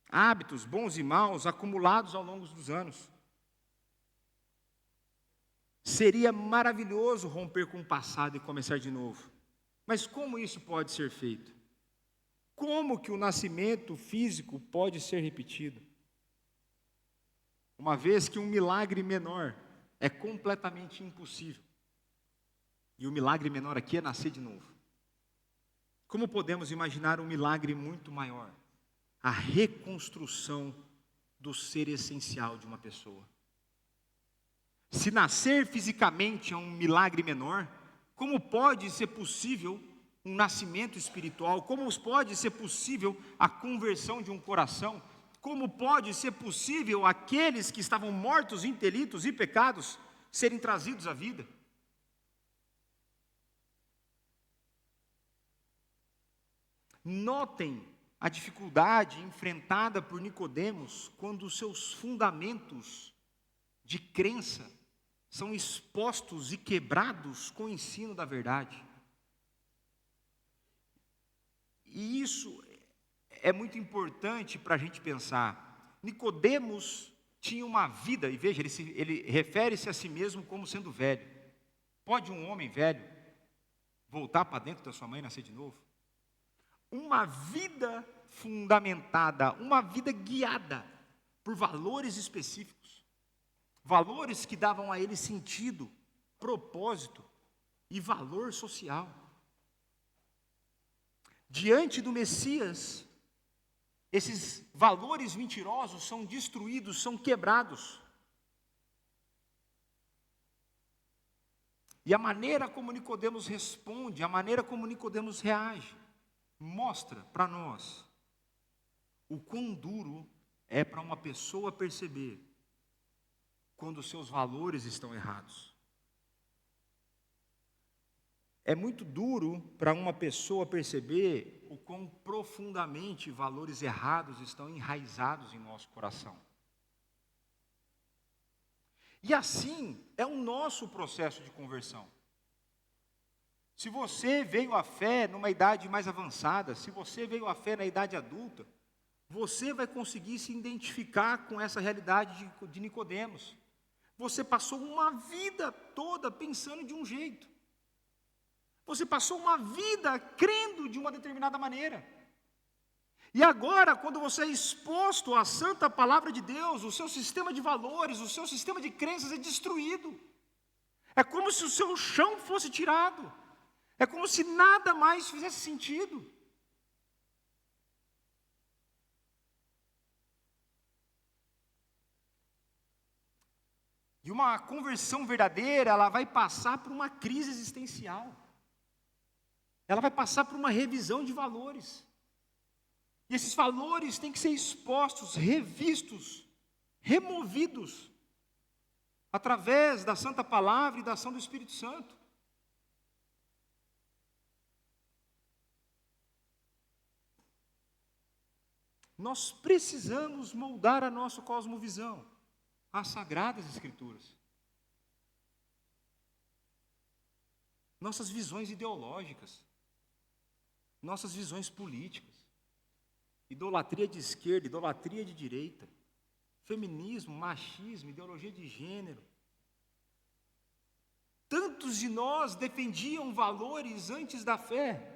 hábitos bons e maus acumulados ao longo dos anos. Seria maravilhoso romper com o passado e começar de novo. Mas como isso pode ser feito? Como que o nascimento físico pode ser repetido? Uma vez que um milagre menor é completamente impossível. E o milagre menor aqui é nascer de novo. Como podemos imaginar um milagre muito maior? A reconstrução do ser essencial de uma pessoa. Se nascer fisicamente é um milagre menor, como pode ser possível um nascimento espiritual? Como pode ser possível a conversão de um coração? Como pode ser possível aqueles que estavam mortos em delitos e pecados serem trazidos à vida? Notem a dificuldade enfrentada por Nicodemos quando os seus fundamentos de crença são expostos e quebrados com o ensino da verdade. E isso é muito importante para a gente pensar. Nicodemos tinha uma vida, e veja, ele refere-se a si mesmo como sendo velho. Pode um homem velho voltar para dentro da sua mãe e nascer de novo? Uma vida fundamentada, uma vida guiada por valores específicos. Valores que davam a ele sentido, propósito e valor social. Diante do Messias, esses valores mentirosos são destruídos, são quebrados. E a maneira como Nicodemos responde, a maneira como Nicodemos reage, mostra para nós o quão duro é para uma pessoa perceber quando os seus valores estão errados. É muito duro para uma pessoa perceber o quão profundamente valores errados estão enraizados em nosso coração. E assim é o nosso processo de conversão. Se você veio à fé numa idade mais avançada, se você veio à fé na idade adulta, você vai conseguir se identificar com essa realidade de Nicodemos. Você passou uma vida toda pensando de um jeito. Você passou uma vida crendo de uma determinada maneira. E agora, quando você é exposto à santa palavra de Deus, o seu sistema de valores, o seu sistema de crenças é destruído. É como se o seu chão fosse tirado. É como se nada mais fizesse sentido. E uma conversão verdadeira, ela vai passar por uma crise existencial. Ela vai passar por uma revisão de valores. E esses valores têm que ser expostos, revistos, removidos, através da santa palavra e da ação do Espírito Santo. Nós precisamos moldar a nossa cosmovisão às Sagradas Escrituras. Nossas visões ideológicas, nossas visões políticas, idolatria de esquerda, idolatria de direita, feminismo, machismo, ideologia de gênero. Tantos de nós defendiam valores antes da fé,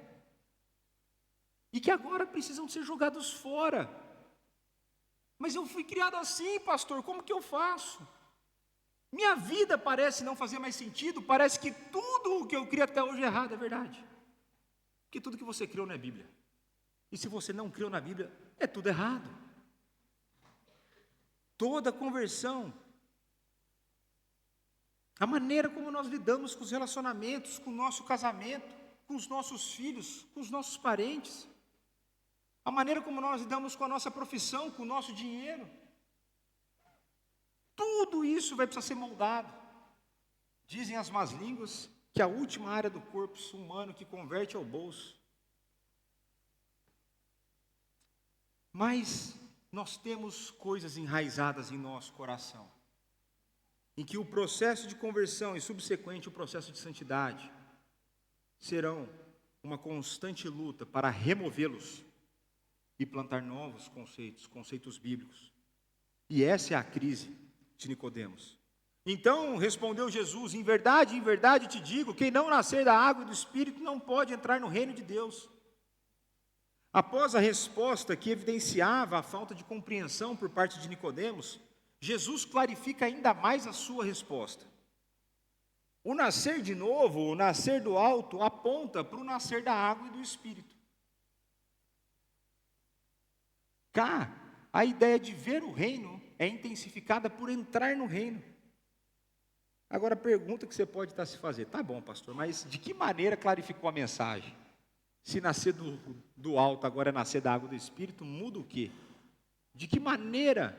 e que agora precisam ser jogados fora. Mas eu fui criado assim, pastor, como que eu faço? Minha vida parece não fazer mais sentido, parece que tudo o que eu criei até hoje é errado, é verdade. Porque tudo que você criou não é Bíblia. E se você não criou na Bíblia, é tudo errado.
toda conversão, a maneira como nós lidamos com os relacionamentos, com o nosso casamento, com os nossos filhos, com os nossos parentes, a maneira como nós lidamos com a nossa profissão, com o nosso dinheiro, tudo isso vai precisar ser moldado. Dizem as más línguas que a última área do corpo humano que converte é o bolso. Mas nós temos coisas enraizadas em nosso coração, em que o processo de conversão e subsequente o processo de santidade serão uma constante luta para removê-los e plantar novos conceitos bíblicos. E essa é a crise de Nicodemos. Então respondeu Jesus: em verdade te digo, quem não nascer da água e do Espírito não pode entrar no reino de Deus. Após a resposta que evidenciava a falta de compreensão por parte de Nicodemos, Jesus clarifica ainda mais a sua resposta. O nascer de novo, o nascer do alto, aponta para o nascer da água e do Espírito. Cá, a ideia de ver o reino é intensificada por entrar no reino. Agora a pergunta que você pode estar se fazendo: tá bom, pastor, mas de que maneira clarificou a mensagem? Se nascer do alto agora é nascer da água do Espírito, muda o quê? De que maneira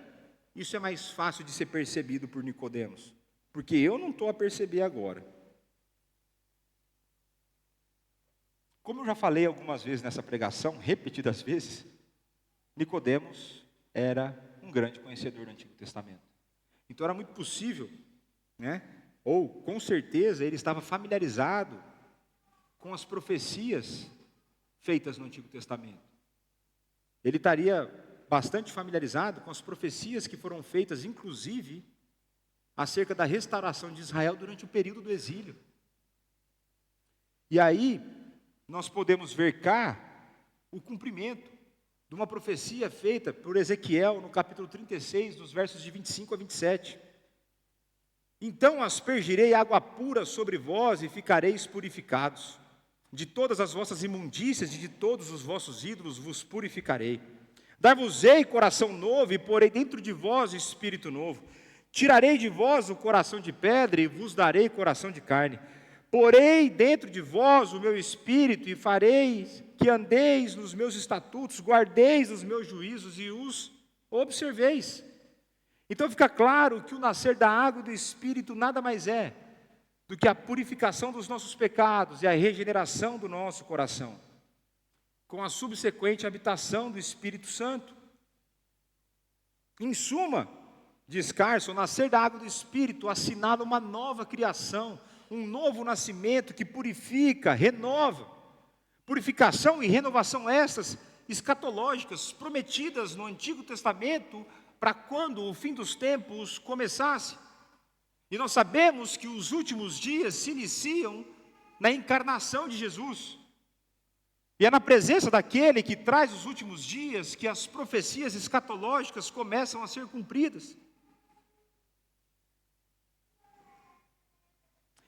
isso é mais fácil de ser percebido por Nicodemos? Porque eu não estou a perceber agora. Como eu já falei algumas vezes nessa pregação, repetidas vezes, Nicodemos era um grande conhecedor do Antigo Testamento. Então era muito possível, ou com certeza ele estava familiarizado com as profecias feitas no Antigo Testamento. Ele estaria bastante familiarizado com as profecias que foram feitas, inclusive, acerca da restauração de Israel durante o período do exílio. E aí, nós podemos ver cá o cumprimento de uma profecia feita por Ezequiel no capítulo 36, dos versos de 25 a 27. Então aspergirei água pura sobre vós e ficareis purificados. De todas as vossas imundícias e de todos os vossos ídolos vos purificarei. Dar-vos-ei coração novo e porei dentro de vós espírito novo. Tirarei de vós o coração de pedra e vos darei coração de carne. Porei dentro de vós o meu espírito e farei que andeis nos meus estatutos, guardeis os meus juízos e os observeis. Então fica claro que o nascer da água e do Espírito nada mais é do que a purificação dos nossos pecados e a regeneração do nosso coração, com a subsequente habitação do Espírito Santo. Em suma, diz Carson, o nascer da água e do Espírito assinala uma nova criação, um novo nascimento que purifica, renova. Purificação e renovação estas escatológicas, prometidas no Antigo Testamento, para quando o fim dos tempos começasse. E nós sabemos que os últimos dias se iniciam na encarnação de Jesus. E é na presença daquele que traz os últimos dias que as profecias escatológicas começam a ser cumpridas.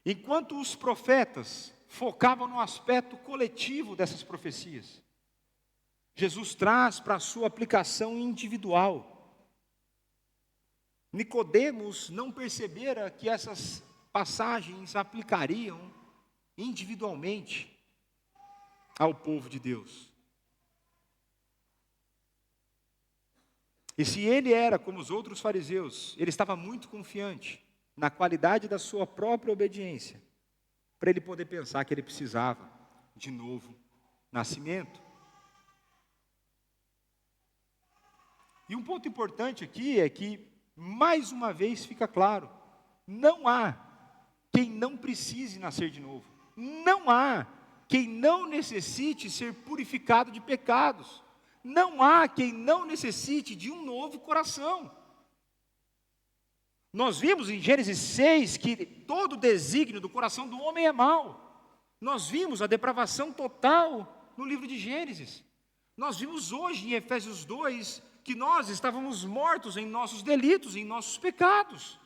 Enquanto os profetas focavam no aspecto coletivo dessas profecias, Jesus traz para a sua aplicação individual. Nicodemos não percebera que essas passagens aplicariam individualmente ao povo de Deus. E se ele era como os outros fariseus, ele estava muito confiante na qualidade da sua própria obediência, para ele poder pensar que ele precisava de novo nascimento. E um ponto importante aqui é que, mais uma vez fica claro, não há quem não precise nascer de novo. Não há quem não necessite ser purificado de pecados. Não há quem não necessite de um novo coração. Nós vimos em Gênesis 6 que todo o desígnio do coração do homem é mau. Nós vimos a depravação total no livro de Gênesis. Nós vimos hoje em Efésios 2 que nós estávamos mortos em nossos delitos, em nossos pecados.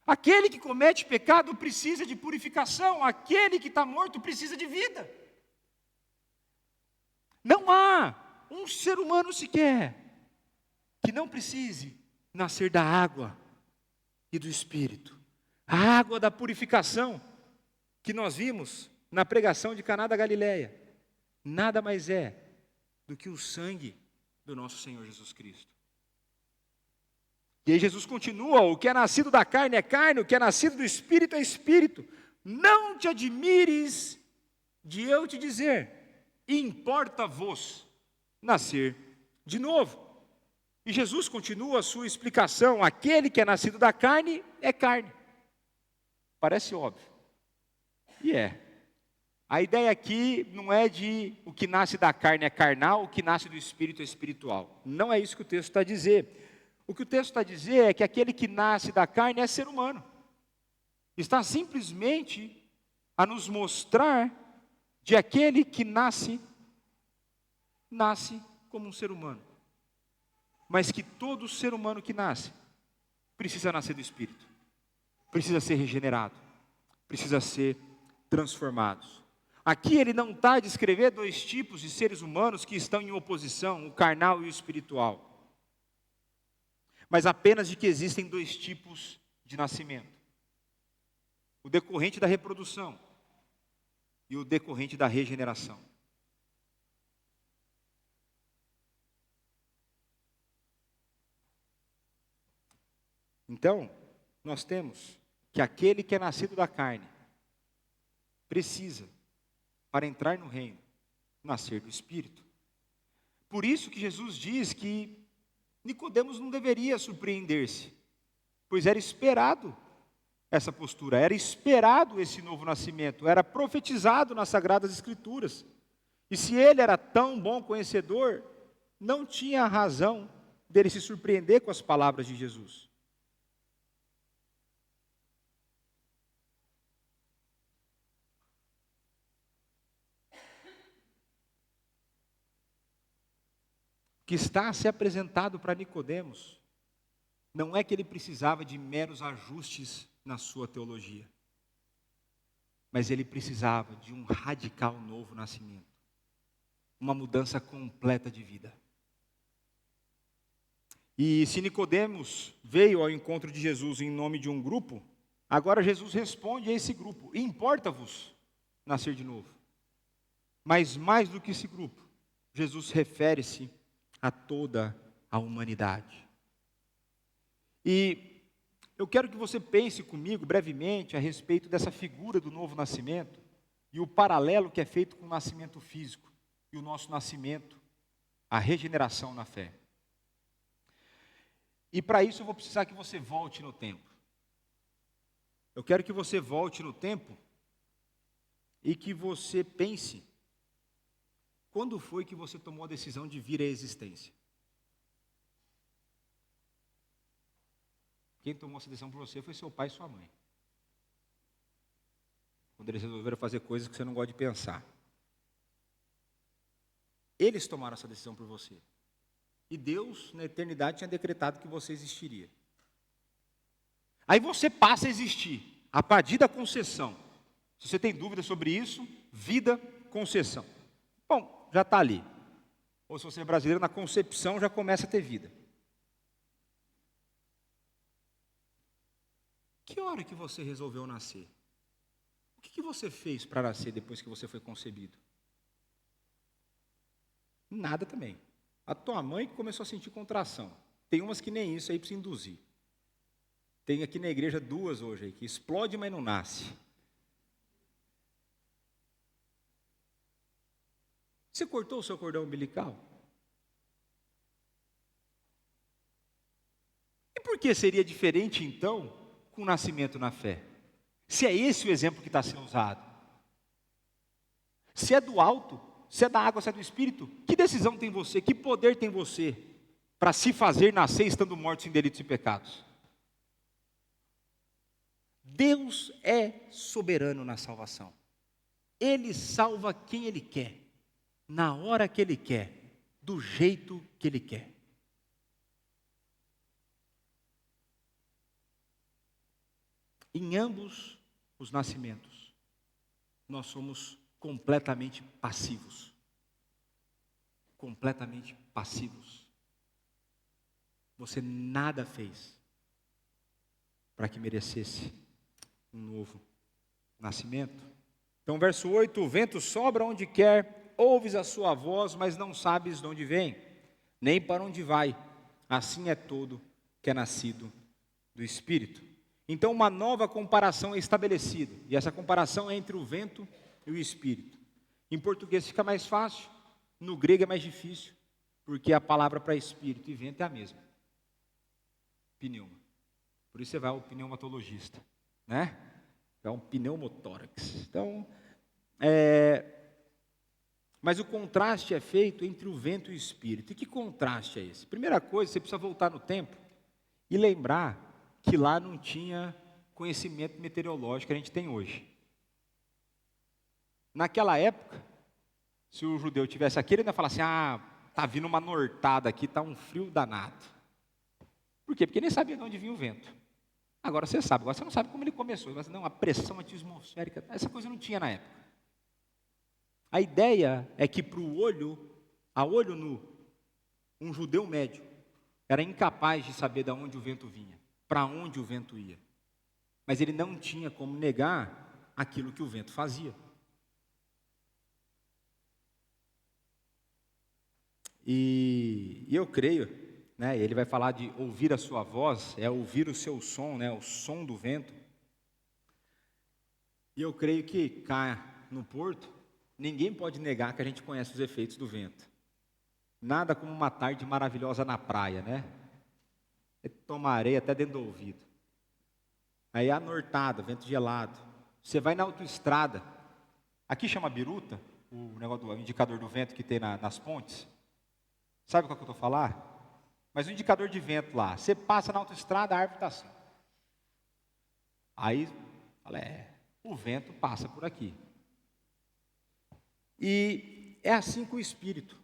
Aquele que comete pecado precisa de purificação, aquele que está morto precisa de vida. Não há um ser humano sequer que que não precise nascer da água e do Espírito. A água da purificação que nós vimos na pregação de Caná da Galileia, nada mais é do que o sangue do nosso Senhor Jesus Cristo. E aí Jesus continua: o que é nascido da carne é carne, o que é nascido do Espírito é Espírito. Não te admires de eu te dizer, importa-vos nascer de novo. E Jesus continua a sua explicação: aquele que é nascido da carne é carne. Parece óbvio. E é. A ideia aqui não é de o que nasce da carne é carnal, o que nasce do Espírito é espiritual. Não é isso que o texto está a dizer. O que o texto está a dizer é que aquele que nasce da carne é ser humano. Está simplesmente a nos mostrar de aquele que nasce como um ser humano. Mas que todo ser humano que nasce precisa nascer do Espírito. Precisa ser regenerado. Precisa ser transformado. Aqui ele não está a descrever dois tipos de seres humanos que estão em oposição, o carnal e o espiritual. Mas apenas de que existem dois tipos de nascimento. O decorrente da reprodução e o decorrente da regeneração. Então, nós temos que aquele que é nascido da carne precisa, para entrar no reino, nascer do Espírito. Por isso que Jesus diz que Nicodemos não deveria surpreender-se, pois era esperado essa postura, era esperado esse novo nascimento, era profetizado nas Sagradas Escrituras. E se ele era tão bom conhecedor, não tinha razão dele se surpreender com as palavras de Jesus. Que está a ser apresentado para Nicodemos não é que ele precisava de meros ajustes na sua teologia, mas ele precisava de um radical novo nascimento, uma mudança completa de vida. E se Nicodemos veio ao encontro de Jesus em nome de um grupo, agora Jesus responde a esse grupo: importa-vos nascer de novo. Mas mais do que esse grupo, Jesus refere-se a toda a humanidade. E eu quero que você pense comigo brevemente a respeito dessa figura do novo nascimento e o paralelo que é feito com o nascimento físico e o nosso nascimento, a regeneração na fé. E para isso eu vou precisar que você volte no tempo. Eu quero que você volte no tempo e que você pense: quando foi que você tomou a decisão de vir à existência? Quem tomou essa decisão por você foi seu pai e sua mãe. Quando eles resolveram fazer coisas que você não gosta de pensar. Eles tomaram essa decisão por você. E Deus, na eternidade, tinha decretado que você existiria. Aí você passa a existir, a partir da concessão. Se você tem dúvida sobre isso, vida, concessão. Bom, já está ali. Ou se você é brasileiro, na concepção já começa a ter vida. Que hora que você resolveu nascer? O que você fez para nascer depois que você foi concebido? Nada também. A tua mãe que começou a sentir contração. Tem umas que nem isso aí precisa induzir. Tem aqui na igreja duas hoje aí, que explode, mas não nasce. Você cortou o seu cordão umbilical? E por que seria diferente, então, com o nascimento na fé? Se é esse o exemplo que está sendo usado. Se é do alto, se é da água, se é do Espírito, que decisão tem você, que poder tem você para se fazer nascer estando morto em delitos e pecados? Deus é soberano na salvação. Ele salva quem Ele quer, na hora que Ele quer, do jeito que Ele quer. Em ambos os nascimentos, nós somos completamente passivos. Completamente passivos. você nada fez para que merecesse um novo nascimento. Então, verso 8: o vento sopra onde quer, ouves a sua voz, mas não sabes de onde vem, nem para onde vai. Assim é todo que é nascido do Espírito. Então, uma nova comparação é estabelecida, e essa comparação é entre o vento e o Espírito. Em português fica mais fácil, no grego é mais difícil, porque a palavra para Espírito e vento é a mesma. Pneuma. Por isso você vai ao pneumatologista, né? É um pneumotórax. Então, mas o contraste é feito entre o vento e o Espírito. E que contraste é esse? Primeira coisa, você precisa voltar no tempo e lembrar que lá não tinha conhecimento meteorológico que a gente tem hoje. Naquela época, se o judeu tivesse aqui, ele ia falar assim: tá vindo uma nortada aqui, tá um frio danado. Por quê? Porque nem sabia de onde vinha o vento. Agora você sabe, agora você não sabe como ele começou. Mas não, a pressão atmosférica, essa coisa não tinha na época. A ideia é que para o olho, a olho nu, um judeu médio era incapaz de saber de onde o vento vinha, para onde o vento ia. Mas ele não tinha como negar aquilo que o vento fazia. E eu creio, né, ele vai falar de ouvir a sua voz, é ouvir o seu som, né, o som do vento. E eu creio que cá no Porto, ninguém pode negar que a gente conhece os efeitos do vento. Nada como uma tarde maravilhosa na praia, né? Toma areia até dentro do ouvido. Aí a nortada, vento gelado. Você vai na autoestrada. Aqui chama biruta, o negócio do indicador do vento que tem nas pontes. Sabe qual que eu estou a falar? Mas o indicador de vento lá, você passa na autoestrada, a árvore está assim. Aí, fala, o vento passa por aqui. E é assim com o Espírito.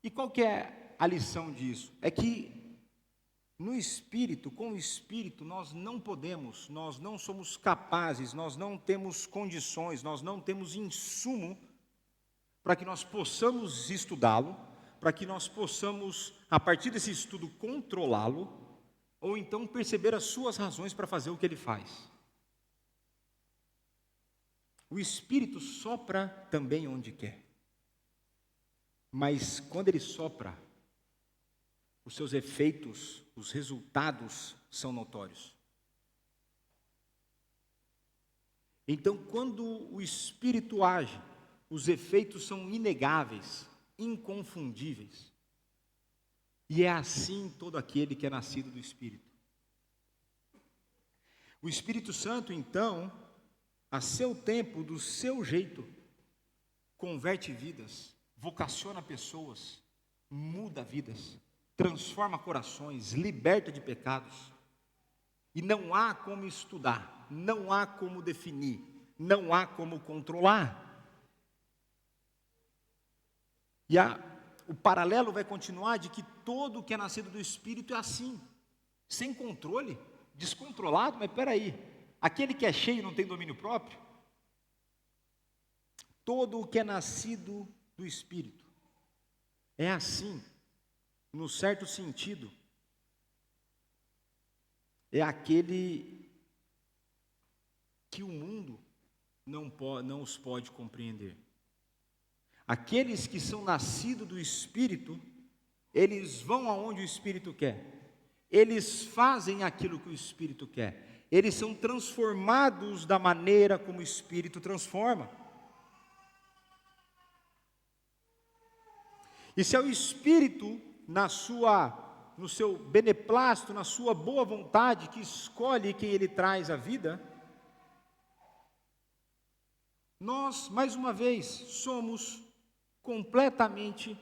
E qual que é a lição disso? É que no Espírito, com o Espírito, nós não podemos, nós não somos capazes, nós não temos condições, nós não temos insumo para que nós possamos estudá-lo, para que nós possamos, a partir desse estudo, controlá-lo, ou então perceber as suas razões para fazer o que ele faz. O Espírito sopra também onde quer. Mas quando ele sopra, os seus efeitos, os resultados são notórios. Então, quando o Espírito age, os efeitos são inegáveis, inconfundíveis. E é assim todo aquele que é nascido do Espírito. O Espírito Santo, então, a seu tempo, do seu jeito, converte vidas, vocaciona pessoas, muda vidas, transforma corações, liberta de pecados. E não há como estudar, não há como definir, não há como controlar. E o paralelo vai continuar de que todo que é nascido do Espírito é assim, sem controle, descontrolado. Mas espera aí, aquele que é cheio não tem domínio próprio? Todo o que é nascido do Espírito é assim, no certo sentido, é aquele que o mundo não os pode compreender. Aqueles que são nascidos do Espírito, eles vão aonde o Espírito quer, eles fazem aquilo que o Espírito quer, eles são transformados da maneira como o Espírito transforma. E se é o Espírito, no seu beneplácito, na sua boa vontade, que escolhe quem Ele traz à vida, nós, mais uma vez, somos completamente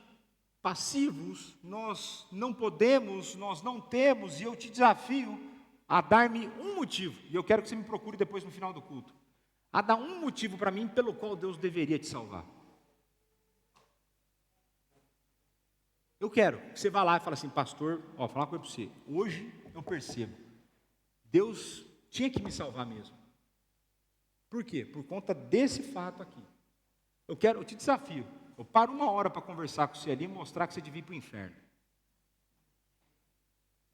passivos, nós não podemos, nós não temos, e eu te desafio a dar-me um motivo, e eu quero que você me procure depois no final do culto, a dar um motivo para mim pelo qual Deus deveria te salvar. Eu quero que você vá lá e fale assim: pastor, vou falar uma coisa para você, hoje eu percebo, Deus tinha que me salvar mesmo. Por quê? Por conta desse fato aqui. Eu te desafio, eu paro 1 hora para conversar com você ali e mostrar que você devia ir para o inferno.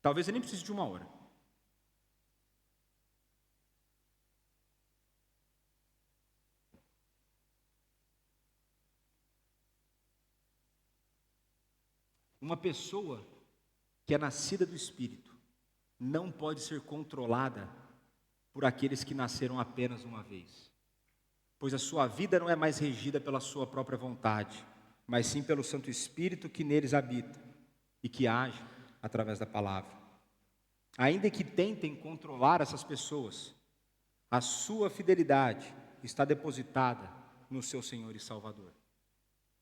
Talvez você nem precise de 1 hora. Uma pessoa que é nascida do Espírito não pode ser controlada por aqueles que nasceram apenas uma vez, pois a sua vida não é mais regida pela sua própria vontade, mas sim pelo Santo Espírito que neles habita e que age através da palavra. Ainda que tentem controlar essas pessoas, a sua fidelidade está depositada no seu Senhor e Salvador.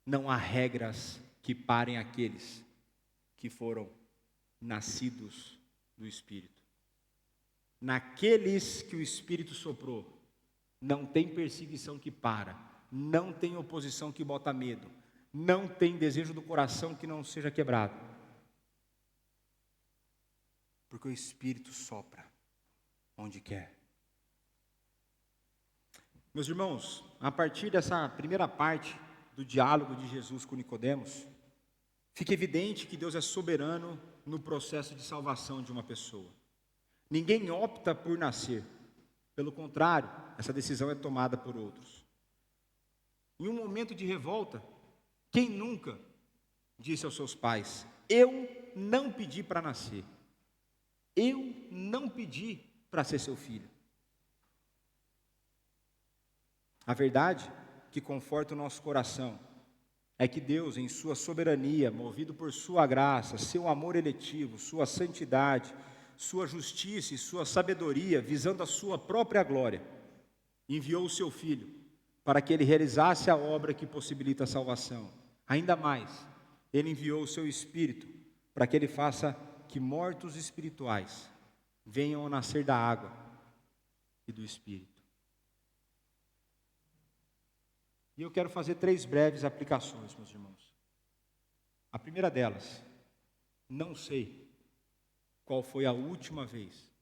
Não há regras que parem aqueles que foram nascidos do Espírito. Naqueles que o Espírito soprou, não tem perseguição que para, não tem oposição que bota medo, não tem desejo do coração que não seja quebrado. Porque o Espírito sopra onde quer. Meus irmãos, a partir dessa primeira parte do diálogo de Jesus com Nicodemos, fica evidente que Deus é soberano no processo de salvação de uma pessoa. Ninguém opta por nascer. Pelo contrário, essa decisão é tomada por outros. Em um momento de revolta, quem nunca disse aos seus pais: eu não pedi para nascer, eu não pedi para ser seu filho? A verdade que conforta o nosso coração é que Deus, em sua soberania, movido por sua graça, seu amor eletivo, sua santidade, sua justiça e sua sabedoria, visando a sua própria glória, enviou o seu Filho para que ele realizasse a obra que possibilita a salvação. Ainda mais, ele enviou o seu Espírito para que ele faça que mortos espirituais venham a nascer da água e do Espírito. E eu quero fazer 3 breves aplicações, meus irmãos. A primeira delas, não sei qual foi a última vez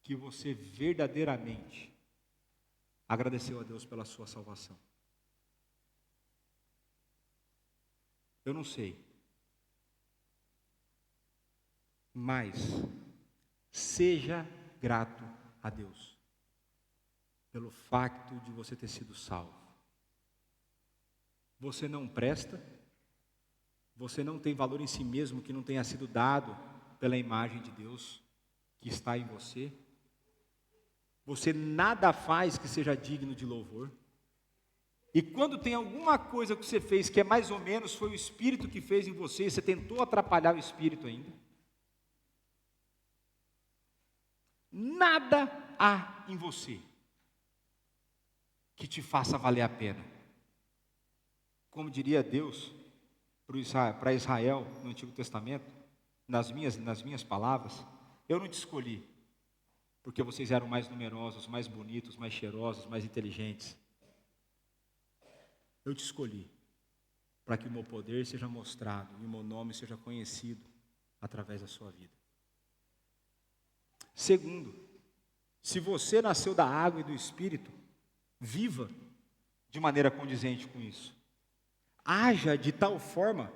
que você verdadeiramente agradeceu a Deus pela sua salvação. Eu não sei. Mas seja grato a Deus pelo facto de você ter sido salvo. Você não presta, você não tem valor em si mesmo que não tenha sido dado pela imagem de Deus que está em você. Você nada faz que seja digno de louvor. E quando tem alguma coisa que você fez que é mais ou menos, foi o Espírito que fez em você, e você tentou atrapalhar o Espírito ainda. Nada há em você que te faça valer a pena. Como diria Deus para Israel no Antigo Testamento, nas minhas palavras: eu não te escolhi porque vocês eram mais numerosos, mais bonitos, mais cheirosos, mais inteligentes. Eu te escolhi para que o meu poder seja mostrado e o meu nome seja conhecido através da sua vida. Segundo, se você nasceu da água e do Espírito, viva de maneira condizente com isso. Haja de tal forma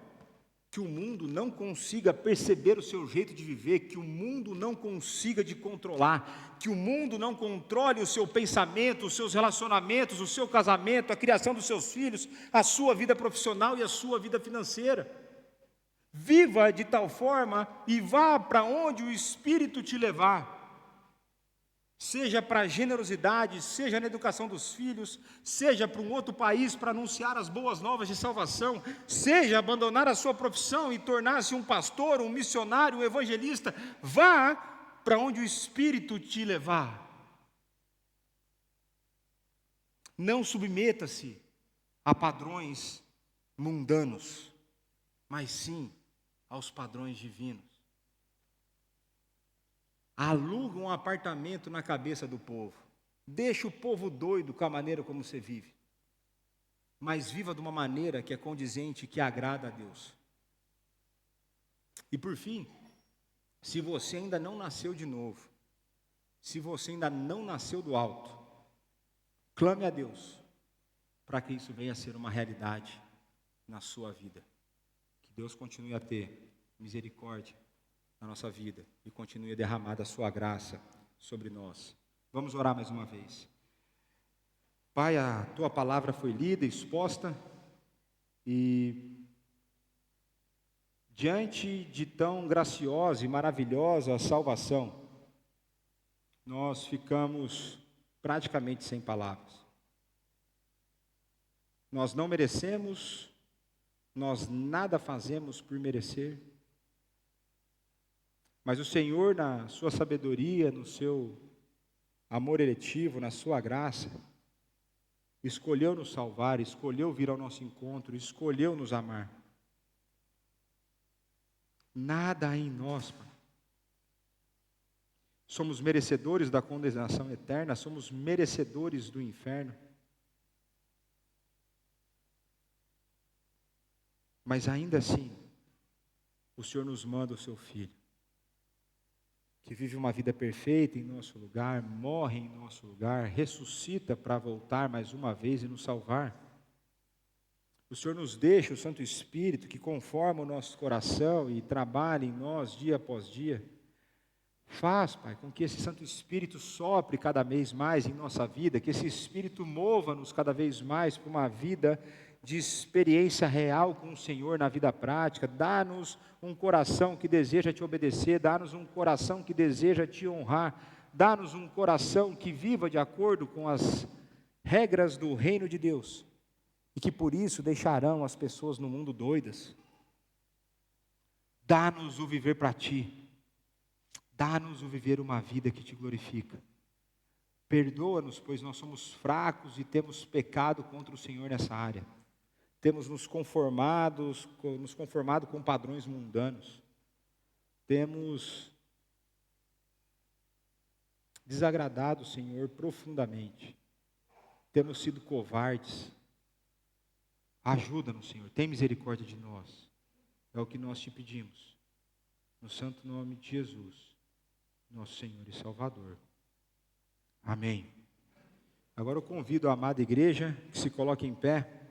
que o mundo não consiga perceber o seu jeito de viver, que o mundo não consiga te controlar, que o mundo não controle o seu pensamento, os seus relacionamentos, o seu casamento, a criação dos seus filhos, a sua vida profissional e a sua vida financeira. Viva de tal forma e vá para onde o Espírito te levar. Seja para a generosidade, seja na educação dos filhos, seja para um outro país para anunciar as boas novas de salvação, seja abandonar a sua profissão e tornar-se um pastor, um missionário, um evangelista, vá para onde o Espírito te levar. Não submeta-se a padrões mundanos, mas sim aos padrões divinos. Aluga um apartamento na cabeça do povo. Deixa o povo doido com a maneira como você vive. Mas viva de uma maneira que é condizente, que agrada a Deus. E por fim, se você ainda não nasceu de novo, se você ainda não nasceu do alto, clame a Deus para que isso venha a ser uma realidade na sua vida. Que Deus continue a ter misericórdia na nossa vida e continue a derramar a sua graça sobre nós. Vamos orar mais uma vez. Pai, a tua palavra foi lida, exposta, e diante de tão graciosa e maravilhosa salvação, nós ficamos praticamente sem palavras. Nós não merecemos, nós nada fazemos por merecer, mas o Senhor, na sua sabedoria, no seu amor eletivo, na sua graça, escolheu nos salvar, escolheu vir ao nosso encontro, escolheu nos amar. Nada há em nós, Pai. Somos merecedores da condenação eterna, somos merecedores do inferno. Mas ainda assim, o Senhor nos manda o seu Filho, que vive uma vida perfeita em nosso lugar, morre em nosso lugar, ressuscita para voltar mais uma vez e nos salvar. O Senhor nos deixa o Santo Espírito que conforma o nosso coração e trabalha em nós dia após dia. Faz, Pai, com que esse Santo Espírito sopre cada vez mais em nossa vida, que esse Espírito mova-nos cada vez mais para uma vida de experiência real com o Senhor na vida prática. Dá-nos um coração que deseja te obedecer, dá-nos um coração que deseja te honrar, dá-nos um coração que viva de acordo com as regras do reino de Deus, e que por isso deixarão as pessoas no mundo doidas. Dá-nos o viver para ti, dá-nos o viver uma vida que te glorifica. Perdoa-nos, pois nós somos fracos e temos pecado contra o Senhor nessa área. Temos nos conformado com padrões mundanos. Temos desagradado o Senhor profundamente. Temos sido covardes. Ajuda-nos, Senhor. Tem misericórdia de nós. É o que nós te pedimos. No santo nome de Jesus, nosso Senhor e Salvador. Amém. Agora eu convido a amada igreja que se coloque em pé.